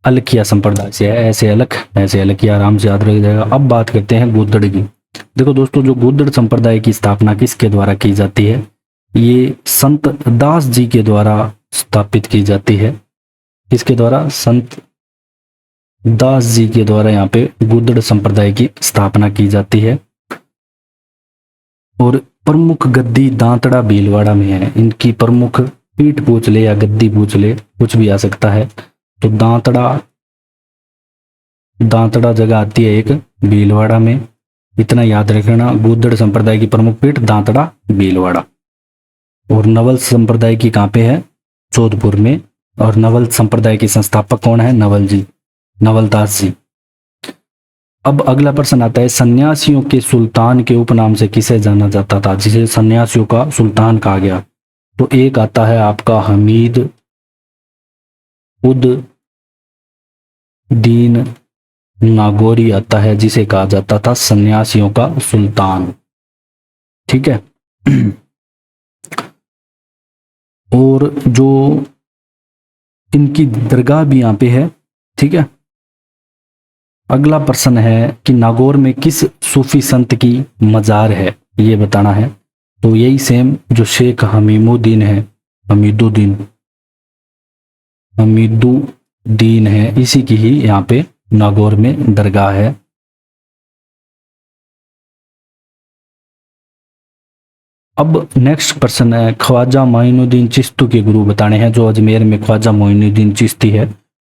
अलखिया संप्रदाय से है। ऐसे अलख ऐसे अलखिया, आराम से याद रख जाएगा। अब बात करते हैं गुद्दड़ की। देखो दोस्तों, जो गुद्दड़ संप्रदाय की स्थापना किसके द्वारा की जाती है? ये संत दास जी के द्वारा स्थापित की जाती है। किसके द्वारा? संत दास जी के द्वारा यहाँ पे गुद्दड़ संप्रदाय की स्थापना की जाती है। और प्रमुख गद्दी दांतड़ा भीलवाड़ा में है। इनकी प्रमुख पीठ पूछ ले या गद्दी पूछ ले, कुछ भी आ सकता है। तो दांतड़ा जगह आती है एक भीलवाड़ा में, इतना याद रखना। गुद्दड़ संप्रदाय की प्रमुख पीठ दांतड़ा भीलवाड़ा। और नवल संप्रदाय की कहाँ पे है? जोधपुर में। और नवल संप्रदाय के संस्थापक कौन है? नवलदास जी। अब अगला प्रश्न आता है, सन्यासियों के सुल्तान के उपनाम से किसे जाना जाता था, जिसे सन्यासियों का सुल्तान कहा गया? तो एक आता है आपका हमीद उद दीन नागौरी आता है, जिसे कहा जाता था सन्यासियों का सुल्तान। ठीक है। और जो इनकी दरगाह भी यहाँ पे है। ठीक है। अगला प्रश्न है कि नागौर में किस सूफी संत की मजार है, ये बताना है। तो यही सेम जो शेख हमीदुद्दीन है, इसी की ही यहाँ पे नागौर में दरगाह है। अब नेक्स्ट प्रश्न है, ख्वाजा मोइनुद्दीन चिश्ती के गुरु बताने हैं। जो अजमेर में ख्वाजा मोइनुद्दीन चिश्ती है,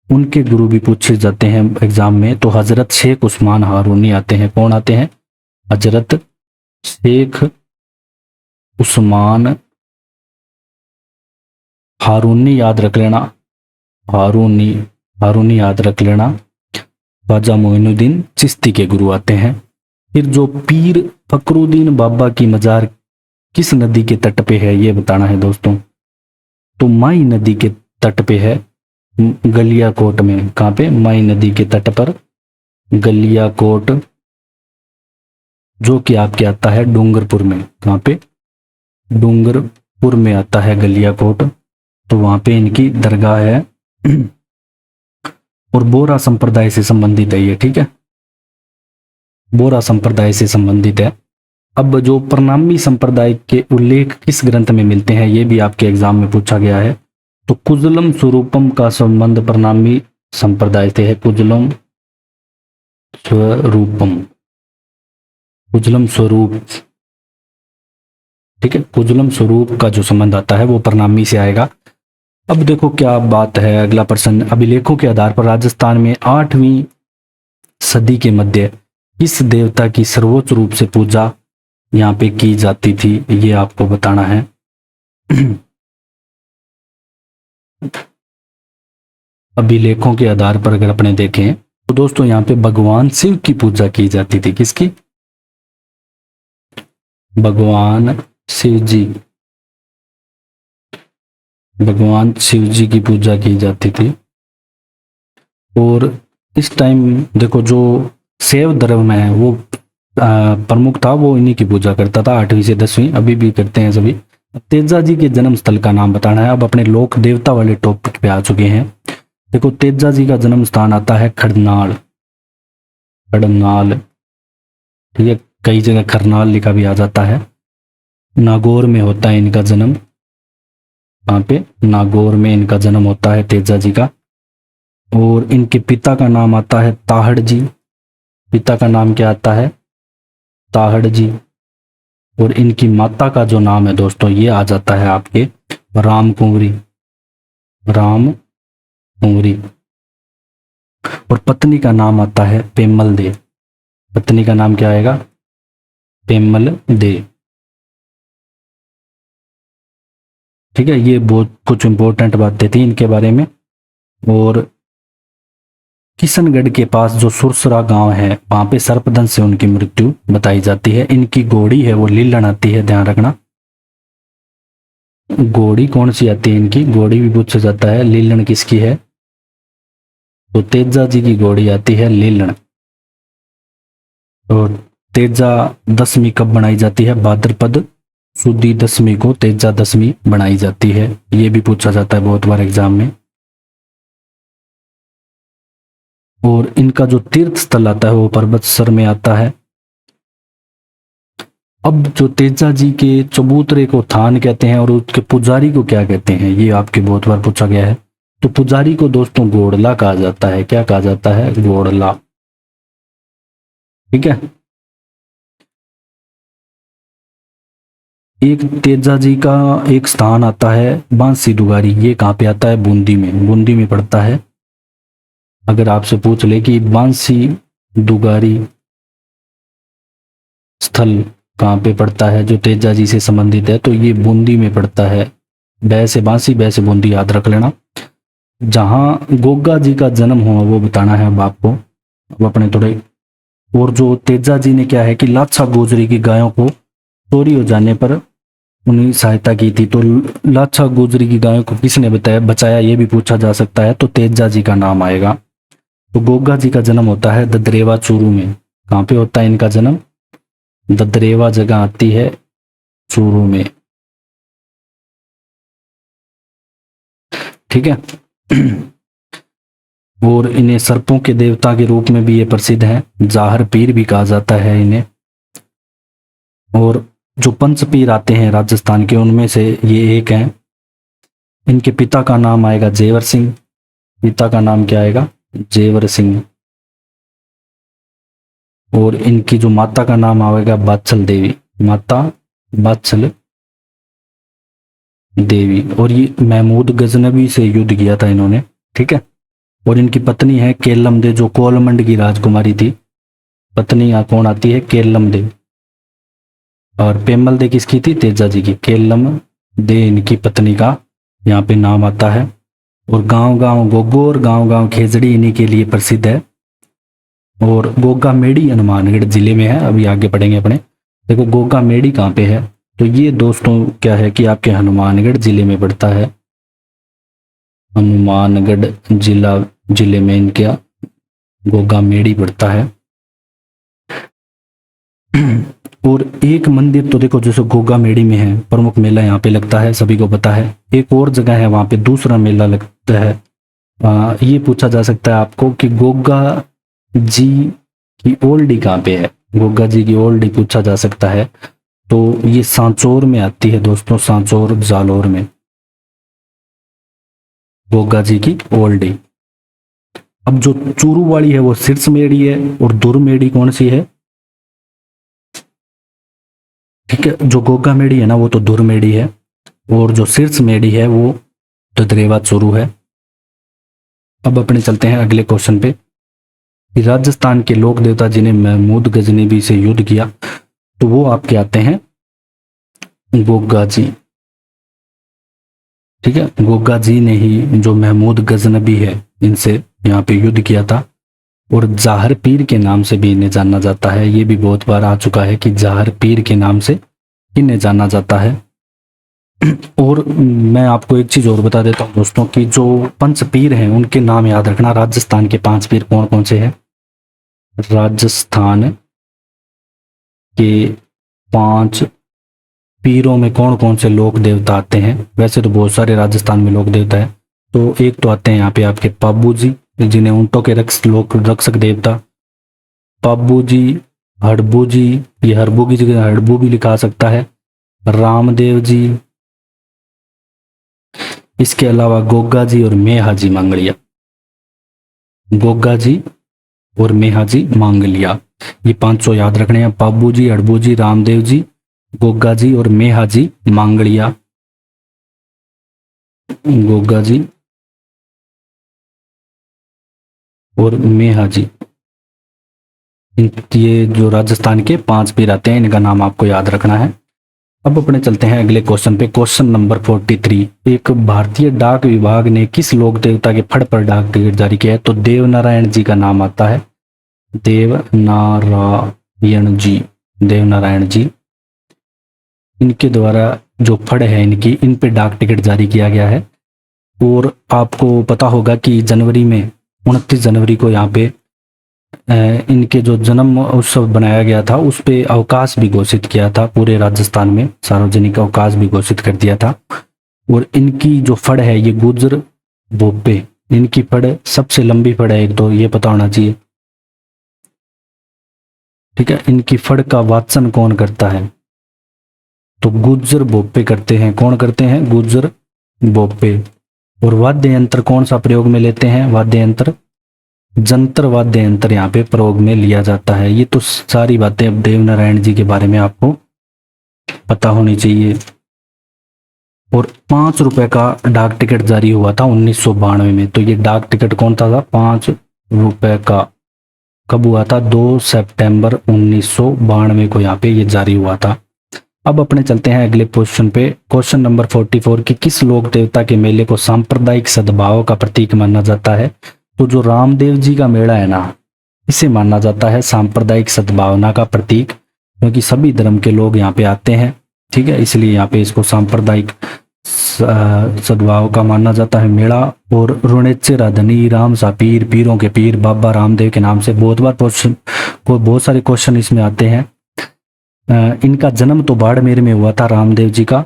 उनके गुरु भी पूछे जाते हैं एग्जाम में। तो हजरत शेख उस्मान हारूनी आते हैं। कौन आते हैं? हजरत शेख उस्मान हारूनी, याद रख लेना। हारूनी याद रख लेना। ख्वाजा मोइनुद्दीन चिश्ती के गुरु आते हैं। फिर जो पीर फकरुद्दीन बाबा की मजार किस नदी के तट पे है, ये बताना है दोस्तों। तो माई नदी के तट पे है, गलियाकोट में। कहाँ पे? माई नदी के तट पर गलियाकोट, जो कि आपके आता है डूंगरपुर में। कहाँ पे? डूंगरपुर में आता है गलियाकोट। तो वहां पे इनकी दरगाह है। और बोरा संप्रदाय से संबंधित है ये। ठीक है, बोरा संप्रदाय से संबंधित है। अब जो प्रणामी संप्रदाय के उल्लेख किस ग्रंथ में मिलते हैं, ये भी आपके एग्जाम में पूछा गया है। तो कुजलम स्वरूपम का संबंध प्रणामी संप्रदाय से है। कुजलम स्वरूप। ठीक है, कुजलम स्वरूप का जो संबंध आता है वो प्रणामी से आएगा। अब देखो क्या बात है। अगला प्रश्न, अभिलेखों के आधार पर राजस्थान में 8वीं सदी के मध्य किस देवता की सर्वोच्च रूप से पूजा यहाँ पे की जाती थी, ये आपको बताना है। अभिलेखों के आधार पर अगर अपने देखें तो दोस्तों यहाँ पे भगवान शिव की पूजा की जाती थी। किसकी? भगवान शिव जी की पूजा की जाती थी। और इस टाइम देखो जो शैव धर्म है वो प्रमुख था, वो इन्हीं की पूजा करता था 8वीं से 10वीं, अभी भी करते हैं सभी। तेजा जी के जन्म स्थल का नाम बताना है। अब अपने लोक देवता वाले टॉपिक पे आ चुके हैं। देखो तेजा जी का जन्म स्थान आता है खड़नाल। ठीक है, कई जगह खरनाल लिखा भी आ जाता है। नागौर में होता है इनका जन्म। वहां पे नागौर में इनका जन्म होता है तेजा जी का। और इनके पिता का नाम आता है ताहड़ जी। पिता का नाम क्या आता है? ताहड़ जी। और इनकी माता का जो नाम है दोस्तों, ये आ जाता है आपके राम कुंवरी। और पत्नी का नाम आता है पेमल दे। पत्नी का नाम क्या आएगा? पेमल दे। ठीक है, ये बहुत कुछ इंपॉर्टेंट बातें थी इनके बारे में। और किशनगढ़ के पास जो सुरसरा गांव है वहां पे सर्पदंश से उनकी मृत्यु बताई जाती है। इनकी घोड़ी है वो लीलन आती है, ध्यान रखना। घोड़ी कौन सी आती है इनकी, घोड़ी भी पूछा जाता है। लीलन किसकी है, तो तेजा जी की घोड़ी आती है लीलन। तो तेजा दशमी कब बनाई जाती है, भाद्रपद सुदी दशमी को तेजा दशमी बनाई जाती है। ये भी पूछा जाता है बहुत बार एग्जाम में। और इनका जो तीर्थ स्थल आता है वो पर्वतसर में आता है। अब जो तेजा जी के चबूतरे को थान कहते हैं और उसके पुजारी को क्या कहते हैं, ये आपके बहुत बार पूछा गया है। तो पुजारी को दोस्तों घोड़ला कहा जाता है। क्या कहा जाता है, घोड़ला। ठीक है। एक तेजा जी का एक स्थान आता है बांसी दुगारी, ये कहाँ पे आता है, बूंदी में, बूंदी में पड़ता है। अगर आपसे पूछ ले कि बांसी दुगारी स्थल कहाँ पे पड़ता है जो तेजा जी से संबंधित है, तो ये बूंदी में पड़ता है। बै से बांसी, बै से बूंदी, याद रख लेना। जहाँ गोगा जी का जन्म हुआ वो बताना है अब आपको, अब अपने थोड़े। और जो तेजा जी ने क्या है कि लाछा गोजरी की गायों को चोरी हो जाने पर उन्हें सहायता की थी। तो लाछा गोजरी की गायों को किसने बचाया, ये भी पूछा जा सकता है, तो तेजा जी का नाम आएगा। तो गोगा जी का जन्म होता है ददरेवा चूरू में। कहाँ पे होता है इनका जन्म, ददरेवा जगह आती है चूरू में। ठीक है। और इन्हें सर्पों के देवता के रूप में भी ये प्रसिद्ध है, जाहर पीर भी कहा जाता है इन्हें। और जो पंच पीर आते हैं राजस्थान के, उनमें से ये एक हैं। इनके पिता का नाम आएगा जेवर सिंह। पिता का नाम क्या आएगा, जेवर सिंह। और इनकी जो माता का नाम आएगा बाछल देवी, माता बाछल देवी। और ये महमूद गजनबी से युद्ध किया था इन्होंने। ठीक है। और इनकी पत्नी है केल्लम दे, जो कोलमंड की राजकुमारी थी। पत्नी यहाँ कौन आती है, केल्लम दे। और पेमल दे किसकी थी, तेजा जी की। केल्लम दे इनकी पत्नी का यहाँ पे नाम आता है। और गांव गांव गोगो और गांव गांव खेजड़ी इन्हीं के लिए प्रसिद्ध है। और गोगा मेड़ी हनुमानगढ़ जिले में है। अभी आगे पढ़ेंगे अपने। देखो गोगा मेड़ी कहाँ पे है, तो ये दोस्तों क्या है कि आपके हनुमानगढ़ जिले में पड़ता है। हनुमानगढ़ जिले में इनके गोगा मेड़ी पड़ता है। और एक मंदिर तो देखो जैसे गोगा मेड़ी में है, प्रमुख मेला यहाँ पे लगता है, सभी को पता है। एक और जगह है वहां पे दूसरा मेला लगता है। ये पूछा जा सकता है आपको कि गोगा जी की ओल्डी कहाँ पे है, गोगा जी की ओल्डी पूछा जा सकता है। तो ये सांचौर में आती है दोस्तों, सांचौर जालोर में गोगा जी की ओल्डी। अब जो चूरू वाली है वो सिरस मेड़ी है। और दुर मेड़ी कौन सी है, ठीक है। जो गोगा मेड़ी है ना वो तो दुर मेड़ी है। और जो सिरस मेड़ी है वो ददरेवा चूरू है। अब अपने चलते हैं अगले क्वेश्चन पे कि राजस्थान के लोक देवता जिन्हें महमूद गजनबी से युद्ध किया, तो वो आपके आते हैं गोगा जी। ठीक है। गोगा जी ने ही जो महमूद गजनबी है इनसे यहाँ पे युद्ध किया था। और जाहर पीर के नाम से भी इन्हें जाना जाता है। ये भी बहुत बार आ चुका है कि जाहर पीर के नाम से इन्हें जाना जाता है। और मैं आपको एक चीज और बता देता हूँ दोस्तों कि जो पंच पीर हैं उनके नाम याद रखना। राजस्थान के 5 पीर कौन कौन से हैं, राजस्थान के 5 पीरों में कौन कौन से लोक देवता आते हैं। वैसे तो बहुत सारे राजस्थान में लोक देवता है। तो एक तो आते हैं यहाँ पे आपके पाबू जी, जिन्हें ऊंटों के रक्षक देवता पाबू जी, हड़बू जी, ये हड़बू की जगह हड़बू भी लिखा सकता है, रामदेव जी। इसके अलावा गोगा जी और मेहाजी मांगलिया, गोगा जी और मेहाजी मांगलिया, ये 500 याद रखने हैं। पाबू जी, हड़बू जी, रामदेव जी, गोगा जी और मेहाजी मांगलिया। गोगा जी और मेहाजी, ये जो राजस्थान के 5 पीर आते हैं इनका नाम आपको याद रखना है। अब अपने चलते हैं अगले क्वेश्चन पे। क्वेश्चन नंबर 43, एक भारतीय डाक विभाग ने किस लोक देवता के फड़ पर डाक टिकट जारी किया है? तो देवनारायण जी का नाम आता है, देवनारायण जी, देवनारायण जी। इनके द्वारा जो फड़ है इनकी, इन पे डाक टिकट जारी किया गया है। और आपको पता होगा कि जनवरी में 29 जनवरी को यहाँ पे इनके जो जन्म उत्सव बनाया गया था उस पे अवकाश भी घोषित किया था, पूरे राजस्थान में सार्वजनिक अवकाश भी घोषित कर दिया था। और इनकी जो फड़ है ये गुजर बोपे, इनकी फड़ सबसे लंबी फड़ है एक, तो ये पता होना चाहिए, ठीक है। इनकी फड़ का वाचन कौन करता है? तो गुजर बोपे करते हैं। कौन करते हैं? गुजर बोपे। और वाद्य यंत्र कौन सा प्रयोग में लेते हैं? वाद्य यंत्र जंतर वाद्य यंत्र यहाँ पे प्रयोग में लिया जाता है। ये तो सारी बातें अब देवनारायण जी के बारे में आपको पता होनी चाहिए। और 5 रुपए का डाक टिकट जारी हुआ था 1992 में। तो ये डाक टिकट कौन था? 5 रुपए का। कब हुआ था? 2 सितंबर 1992 को यहाँ पे ये जारी हुआ था। अब अपने चलते हैं अगले क्वेश्चन पे। क्वेश्चन नंबर 44 कि किस लोक देवता के मेले को सांप्रदायिक सद्भाव का प्रतीक माना जाता है? तो जो रामदेव जी का मेला है ना, इसे माना जाता है सांप्रदायिक सद्भावना का प्रतीक, क्योंकि सभी धर्म के लोग यहाँ पे आते हैं, ठीक है, इसलिए यहाँ पे इसको सांप्रदायिक सद्भाव का माना जाता है मेला। और रुणेचे राधनी राम सा पीर, पीरों के पीर बाबा रामदेव के नाम से बहुत बार क्वेश्चन को, बहुत सारे क्वेश्चन इसमें आते हैं। इनका जन्म तो बाड़मेर में हुआ था, रामदेव जी का,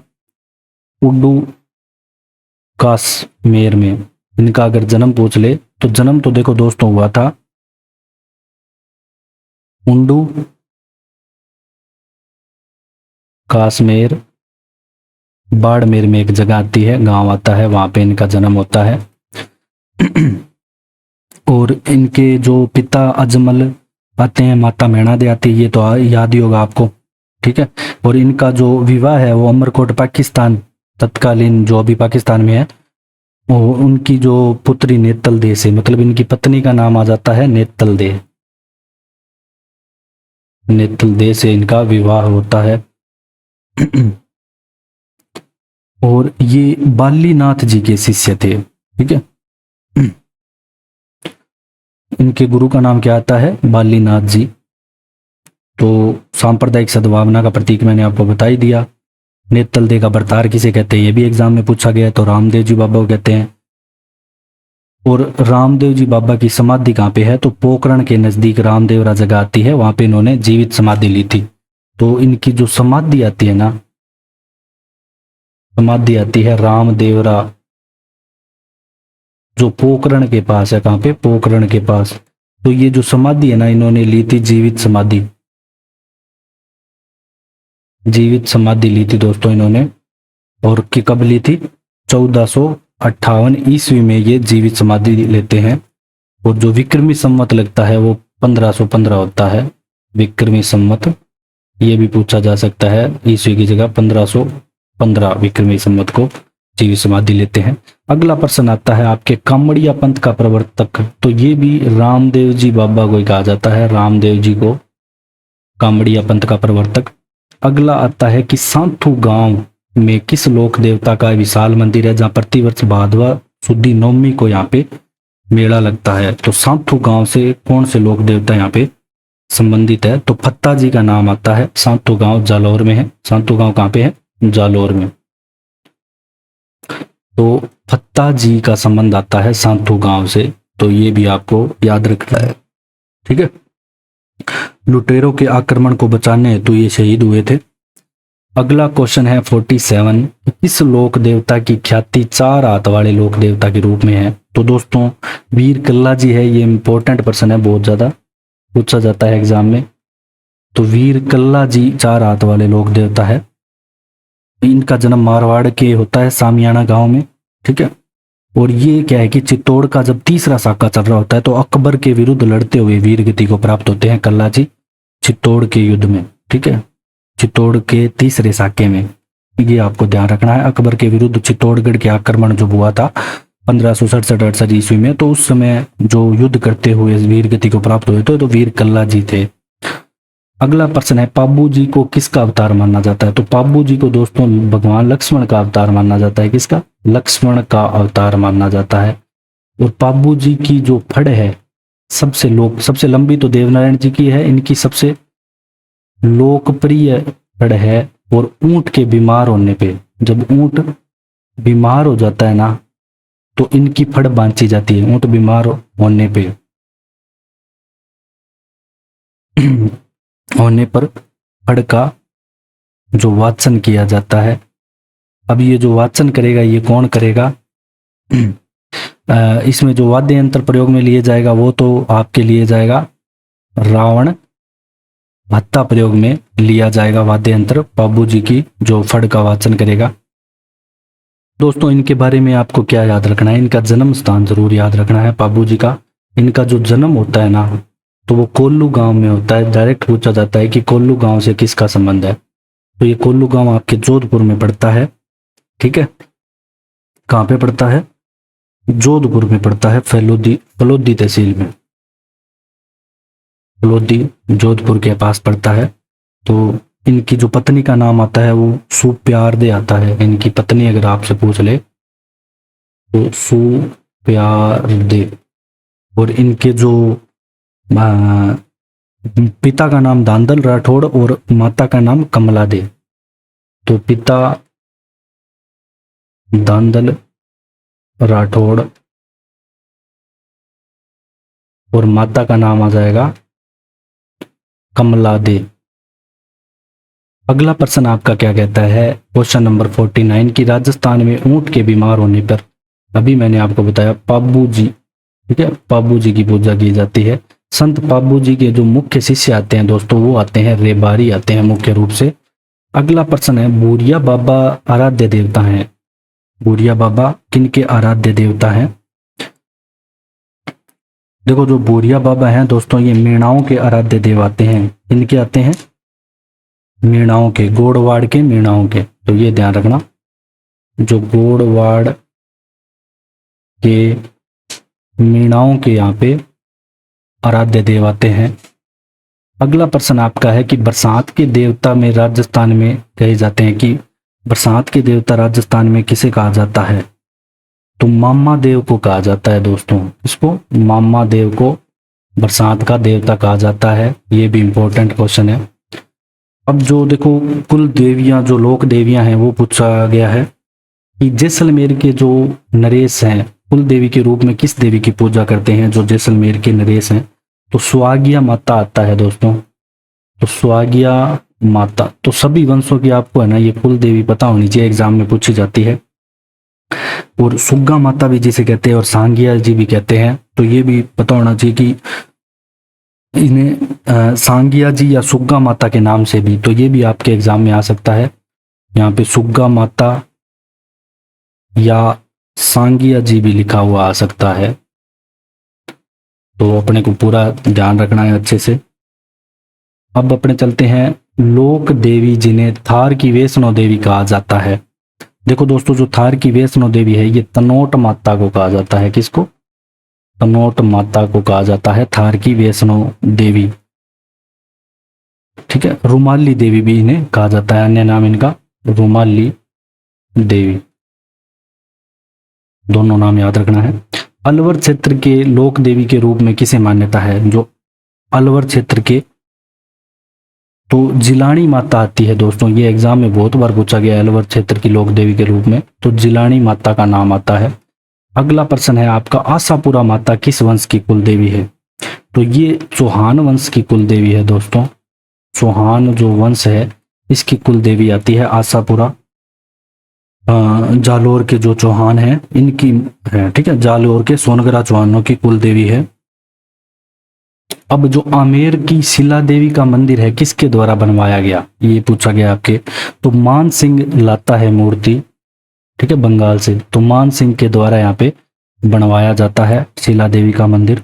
उड्डू काश्मीर में। इनका अगर जन्म पूछ ले तो जन्म तो देखो दोस्तों हुआ था उंडू काश्मीर, बाड़मेर में एक जगह आती है, गांव आता है, वहां पे इनका जन्म होता है। और इनके जो पिता अजमल आते हैं, माता मैणा दे आती है, ये तो याद ही होगा आपको, ठीक है। और इनका जो विवाह है वो अमरकोट पाकिस्तान, तत्कालीन जो अभी पाकिस्तान में है, वो उनकी जो पुत्री नेतल दे से, मतलब इनकी पत्नी का नाम आ जाता है नेतल दे, नेतल दे से इनका विवाह होता है। और ये बालीनाथ जी के शिष्य थे, ठीक है। इनके गुरु का नाम क्या आता है? बालीनाथ जी। तो सांप्रदायिक सद्भावना का प्रतीक मैंने आपको बता ही दिया। नेतल दे का बरतार किसे कहते हैं, ये भी एग्जाम में पूछा गया है, तो रामदेव जी बाबा को कहते हैं। और रामदेव जी बाबा की समाधि कहाँ पे है? तो पोखरण के नजदीक रामदेवरा जगह आती है, वहां पे इन्होंने जीवित समाधि ली थी। तो इनकी जो समाधि आती है ना, समाधि आती है रामदेवरा, जो पोखरण के पास है। कहाँ पे? पोखरण के पास। तो ये जो समाधि है ना, इन्होंने ली थी जीवित समाधि, जीवित समाधि ली थी दोस्तों इन्होंने। और कि कब ली थी? 1458 ईस्वी में ये जीवित समाधि लेते हैं। और जो विक्रमी संवत लगता है वो 1515 होता है, विक्रमी संवत। ये भी पूछा जा सकता है, ईस्वी की जगह 1515 विक्रमी संवत को जीवित समाधि लेते हैं। अगला प्रश्न आता है आपके कामड़िया पंथ का प्रवर्तक। तो ये भी रामदेव जी बाबा को ही कहा जाता है, रामदेव जी को कामड़िया पंथ का प्रवर्तक। अगला आता है कि सांथू गांव में किस लोक देवता का विशाल मंदिर है, जहां प्रतिवर्ष भादवा शुद्धि नवमी को यहाँ पे मेला लगता है। तो सांथू गांव से कौन से लोक देवता यहाँ पे संबंधित है? तो फत्ता जी का नाम आता है। सांथू गांव जालौर में है। सांथू गांव कहाँ पे है? जालौर में। तो फत्ता जी का संबंध आता है सांथू गांव से, तो ये भी आपको याद रखना है, ठीक है। लुटेरों के आक्रमण को बचाने हेतु ये शहीद हुए थे। अगला क्वेश्चन है 47, किस लोक देवता की ख्याति 4 हाथ वाले लोक देवता के रूप में है? तो दोस्तों वीर कल्ला जी है, ये इंपॉर्टेंट पर्सन है, बहुत ज्यादा पूछा जाता है एग्जाम में। तो वीर कल्ला जी 4 हाथ वाले लोक देवता है। इनका जन्म मारवाड़ के होता है, सामियाना गांव में, ठीक है। और ये क्या है कि चित्तौड़ का जब तीसरा साका चल रहा होता है तो अकबर के विरुद्ध लड़ते हुए वीर गति को प्राप्त होते हैं कल्ला जी चित्तौड़ के युद्ध में, ठीक है, चित्तौड़ के तीसरे साके में। ये आपको ध्यान रखना है। अकबर के विरुद्ध चित्तौड़गढ़ के आक्रमण जो हुआ था 1567-68 ईस्वी में, तो उस समय जो युद्ध करते हुए वीर गति को प्राप्त हुए थे तो वीर कल्ला जी थे। अगला प्रश्न है पाबू जी को किसका अवतार माना जाता है? तो पाबू जी को दोस्तों भगवान लक्ष्मण का अवतार माना जाता है। किसका? लक्ष्मण का अवतार माना जाता है। और पाबू जी की जो फड़ है सबसे लंबी तो देवनारायण जी की है, इनकी सबसे लोकप्रिय फड़ है। और ऊंट के बीमार होने पे, जब ऊंट बीमार हो जाता है ना, तो इनकी फड़ बांधी जाती है। ऊंट बीमार होने पे होने पर फड़ का जो वाचन किया जाता है। अब ये जो वाचन करेगा ये कौन करेगा? इसमें जो वाद्य यंत्र प्रयोग में लिए जाएगा वो तो आपके लिए जाएगा रावण भत्ता प्रयोग में लिया जाएगा वाद्य यंत्र। पाबू जी की जो फड़ का वाचन करेगा। दोस्तों इनके बारे में आपको क्या याद रखना है? इनका जन्म स्थान जरूर याद रखना है पाबू जी का। इनका जो जन्म होता है ना, तो वो कोल्लू गांव में होता है। डायरेक्ट पूछा जाता है कि कोल्लू गांव से किसका संबंध है, तो ये कोल्लू गांव आपके जोधपुर में पड़ता है। ठीक है, कहाँ पे पड़ता है? जोधपुर में पड़ता है, फलोदी तहसील में। फलोदी जोधपुर के पास पड़ता है। तो इनकी जो पत्नी का नाम आता है वो सुप्यारदे आता है। इनकी पत्नी अगर आपसे पूछ ले तो सुप्यारदे। और इनके जो पिता का नाम दांदल राठौड़ और माता का नाम कमला दे। तो पिता दांदल राठौड़ और माता का नाम आ जाएगा कमला दे। अगला प्रश्न आपका क्या कहता है? क्वेश्चन नंबर 49 की राजस्थान में ऊंट के बीमार होने पर, अभी मैंने आपको बताया पाबू जी, ठीक है, पाबू जी की पूजा की जाती है। संत पाबू जी के जो मुख्य शिष्य आते हैं दोस्तों वो आते हैं रेबारी आते हैं मुख्य रूप से। अगला प्रश्न है बूरिया बाबा आराध्य देवता हैं। बूरिया बाबा किनके आराध्य देवता हैं? देखो जो बूरिया बाबा हैं दोस्तों ये मीणाओं के आराध्य देव आते हैं। इनके आते हैं मीणाओं के, गोड़वाड़ के मीणाओं के। तो ये ध्यान रखना, जो गोड़वाड़ के मीणाओं के यहाँ पे आराध्य देव आते हैं। अगला प्रश्न आपका है कि बरसात के देवता में राजस्थान में कहे जाते हैं कि बरसात के देवता राजस्थान में किसे कहा जाता है? तो मामा देव को कहा जाता है दोस्तों। इसको मामा देव को बरसात का देवता कहा जाता है। ये भी इंपॉर्टेंट क्वेश्चन है। अब जो देखो कुल देवियां, जो लोक देवियां हैं वो पूछा गया है कि जैसलमेर के जो नरेश हैं कुल देवी के रूप में किस देवी की पूजा करते हैं? जो जैसलमेर के नरेश हैं तो सुहागिया माता आता है दोस्तों। तो सुहागिया माता, तो सभी वंशों की आपको है ना ये कुल देवी पता होनी चाहिए, एग्जाम में पूछी जाती है। और सुग्गा माता भी जिसे कहते हैं और सांगिया जी भी कहते हैं। तो ये भी पता होना चाहिए कि इन्हें सांगिया जी या सुग्गा माता के नाम से भी, तो ये भी आपके एग्जाम में आ सकता है। यहाँ पे सुग्गा माता या सांगिया जी भी लिखा हुआ आ सकता है। तो अपने को पूरा ध्यान रखना है अच्छे से। अब अपने चलते हैं लोक देवी जिन्हें थार की वैष्णो देवी कहा जाता है। देखो दोस्तों जो थार की वैष्णो देवी है ये तनोट माता को कहा जाता है। किसको? तनोट माता को कहा जाता है थार की वैष्णो देवी। ठीक है, रुमाली देवी भी इन्हें कहा जाता है, अन्य नाम इनका रुमाली देवी। दोनों नाम याद रखना है। अलवर क्षेत्र के लोक देवी के रूप में किसे मान्यता है? जो अलवर क्षेत्र के, तो जिलानी माता आती है दोस्तों। ये एग्जाम में बहुत बार पूछा गया है अलवर क्षेत्र की लोक देवी के रूप में, तो जिलानी माता का नाम आता है। अगला प्रश्न है आपका आशापुरा माता किस वंश की कुल देवी है? तो ये चौहान वंश की कुल देवी है दोस्तों। चौहान जो वंश है इसकी कुल देवी आती है आशापुरा। जालोर के जो चौहान हैं इनकी है, ठीक है, जालोर के सोनगरा चौहानों की कुल देवी है। अब जो आमेर की शिला देवी का मंदिर है किसके द्वारा बनवाया गया? ये पूछा गया आपके। तो मान सिंह लाता है मूर्ति, ठीक है, बंगाल से। तो मान सिंह के द्वारा यहाँ पे बनवाया जाता है शिला देवी का मंदिर।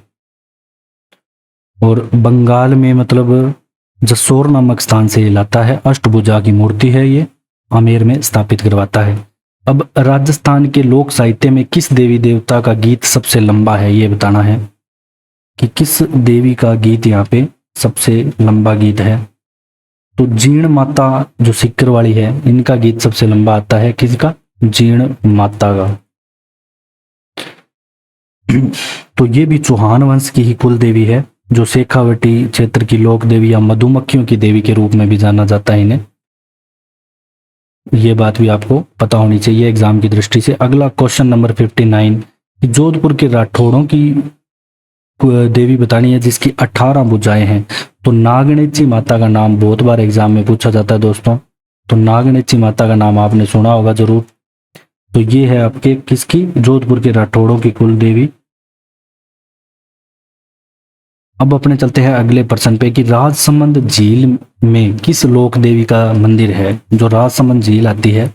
और बंगाल में मतलब जसोर नामक स्थान से ये लाता है। अष्टभुजा की मूर्ति है, ये आमेर में स्थापित करवाता है। अब राजस्थान के लोक साहित्य में किस देवी देवता का गीत सबसे लंबा है? ये बताना है कि किस देवी का गीत यहाँ पे सबसे लंबा गीत है। तो जीण माता जो सिक्कर वाली है, इनका गीत सबसे लंबा आता है, किसका? जीण माता का। तो ये भी चौहान वंश की ही कुल देवी है, जो शेखावटी क्षेत्र की लोक देवी या मधुमक्खियों की देवी के रूप में भी जाना जाता है इन्हें। ये बात भी आपको पता होनी चाहिए एग्जाम की दृष्टि से। अगला क्वेश्चन नंबर 59, जोधपुर के राठौड़ों की देवी बतानी है जिसकी 18 भुजाएं हैं। तो नागणेची माता का नाम बहुत बार एग्जाम में पूछा जाता है दोस्तों, तो नागणेची माता का नाम आपने सुना होगा जरूर। तो ये है आपके किसकी? जोधपुर के राठौड़ों की कुल देवी। अब अपने चलते हैं अगले प्रश्न पे कि राजसमंद झील में किस लोक देवी का मंदिर है? जो राजसमंद झील आती है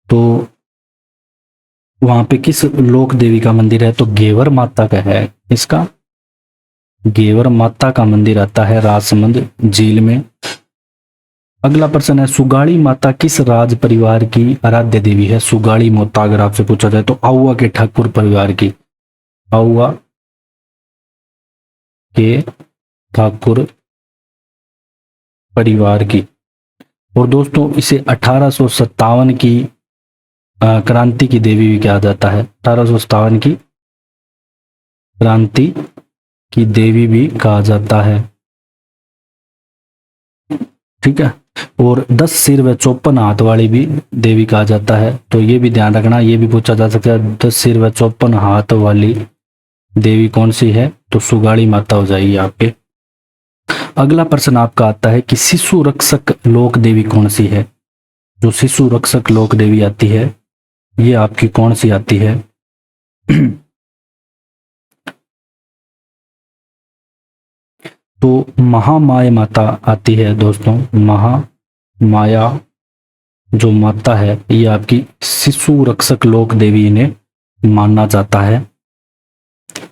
तो वहां पे किस लोक देवी का मंदिर है? तो घेवर माता का है। इसका घेवर माता का मंदिर आता है राजसमंद झील में। अगला प्रश्न है, सुगाड़ी माता किस राज परिवार की आराध्य देवी है? सुगाड़ी माता अगर आपसे पूछा जाए तो आहुआ के ठाकुर परिवार की, आहुआ के ठाकुर परिवार की। और दोस्तों इसे 1857 की क्रांति की देवी भी कहा जाता है। 1857 की क्रांति की देवी भी कहा जाता है, ठीक है। और 10 सिर व 54 हाथ वाली भी देवी कहा जाता है, तो ये भी ध्यान रखना, ये भी पूछा जा सकता है 10 सिर व 54 हाथ वाली देवी कौन सी है? तो सुगाड़ी माता हो जाएगी आपके। अगला प्रश्न आपका आता है कि शिशु रक्षक लोक देवी कौन सी है? जो शिशु रक्षक लोक देवी आती है ये आपकी कौन सी आती है? तो महामाया माता आती है दोस्तों। महामाया जो माता है ये आपकी शिशु रक्षक लोक देवी इन्हें माना जाता है,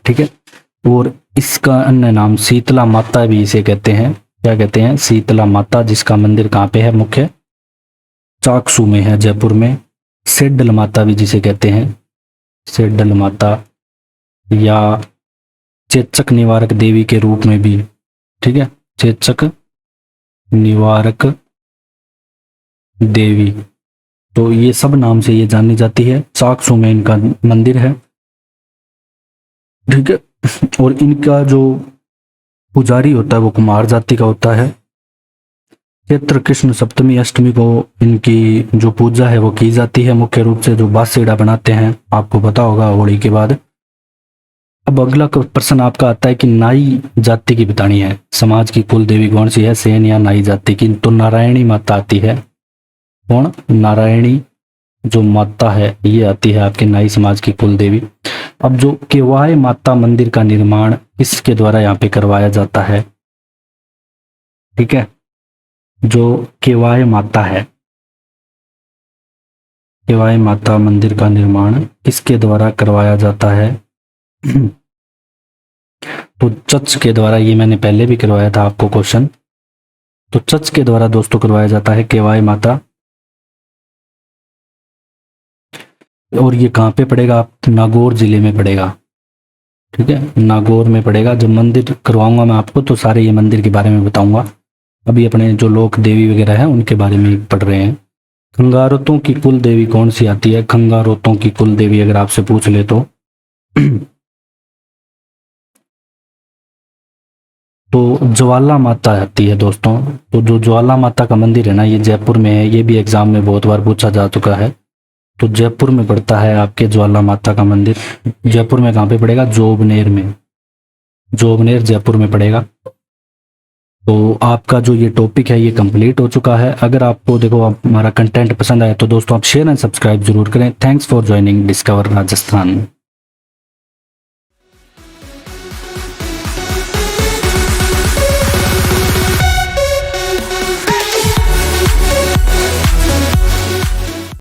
ठीक है। और इसका अन्य नाम शीतला माता भी इसे कहते हैं। क्या कहते हैं? शीतला माता, जिसका मंदिर कहाँ पे है? मुख्य चाकसू में है, जयपुर में। सेड्डल माता भी जिसे कहते हैं, सेड्डल माता, या चेचक निवारक देवी के रूप में भी, ठीक है, चेचक निवारक देवी। तो ये सब नाम से ये जानी जाती है। चाकसू में इनका मंदिर है, ठीक है। और इनका जो पुजारी होता है वो कुमार जाति का होता है। चैत्र कृष्ण सप्तमी अष्टमी को इनकी जो पूजा है वो की जाती है, मुख्य रूप से जो बासीड़ा बनाते हैं, आपको पता होगा होली के बाद। अब अगला प्रश्न आपका आता है कि नाई जाति की बतानी है, समाज की कुल देवी कौन सी है? सेन या नाई जाति की? तो नारायणी माता आती है। कौन? नारायणी जो माता है ये आती है आपके नाई समाज की कुल देवी। अब जो केवाय माता मंदिर का निर्माण किसके द्वारा यहाँ पे करवाया जाता है? ठीक है, जो केवाय माता है, केवाय माता मंदिर का निर्माण किसके द्वारा करवाया जाता है? तो चर्च के द्वारा। ये मैंने पहले भी करवाया था आपको क्वेश्चन। तो चर्च के द्वारा दोस्तों करवाया जाता है केवाय माता। और ये कहाँ पे पड़ेगा? आप नागौर जिले में पड़ेगा, ठीक है, नागौर में पड़ेगा। जब मंदिर करवाऊंगा मैं आपको तो सारे ये मंदिर के बारे में बताऊंगा। अभी अपने जो लोक देवी वगैरह है उनके बारे में पढ़ रहे हैं। खंगारोतों की कुल देवी कौन सी आती है? खंगारोतों की कुल देवी अगर आपसे पूछ ले तो ज्वाला माता आती है दोस्तों। तो जो ज्वाला माता का मंदिर है ना, ये जयपुर में है। ये भी एग्जाम में बहुत बार पूछा जा चुका है। तो जयपुर में पड़ता है आपके ज्वाला माता का मंदिर। जयपुर में कहाँ पे पड़ेगा? जोबनेर में, जोबनेर जयपुर में पड़ेगा। तो आपका जो ये टॉपिक है ये कंप्लीट हो चुका है। अगर आपको देखो हमारा कंटेंट पसंद आया तो दोस्तों आप शेयर एंड सब्सक्राइब जरूर करें। Thanks for joining discover Rajasthan.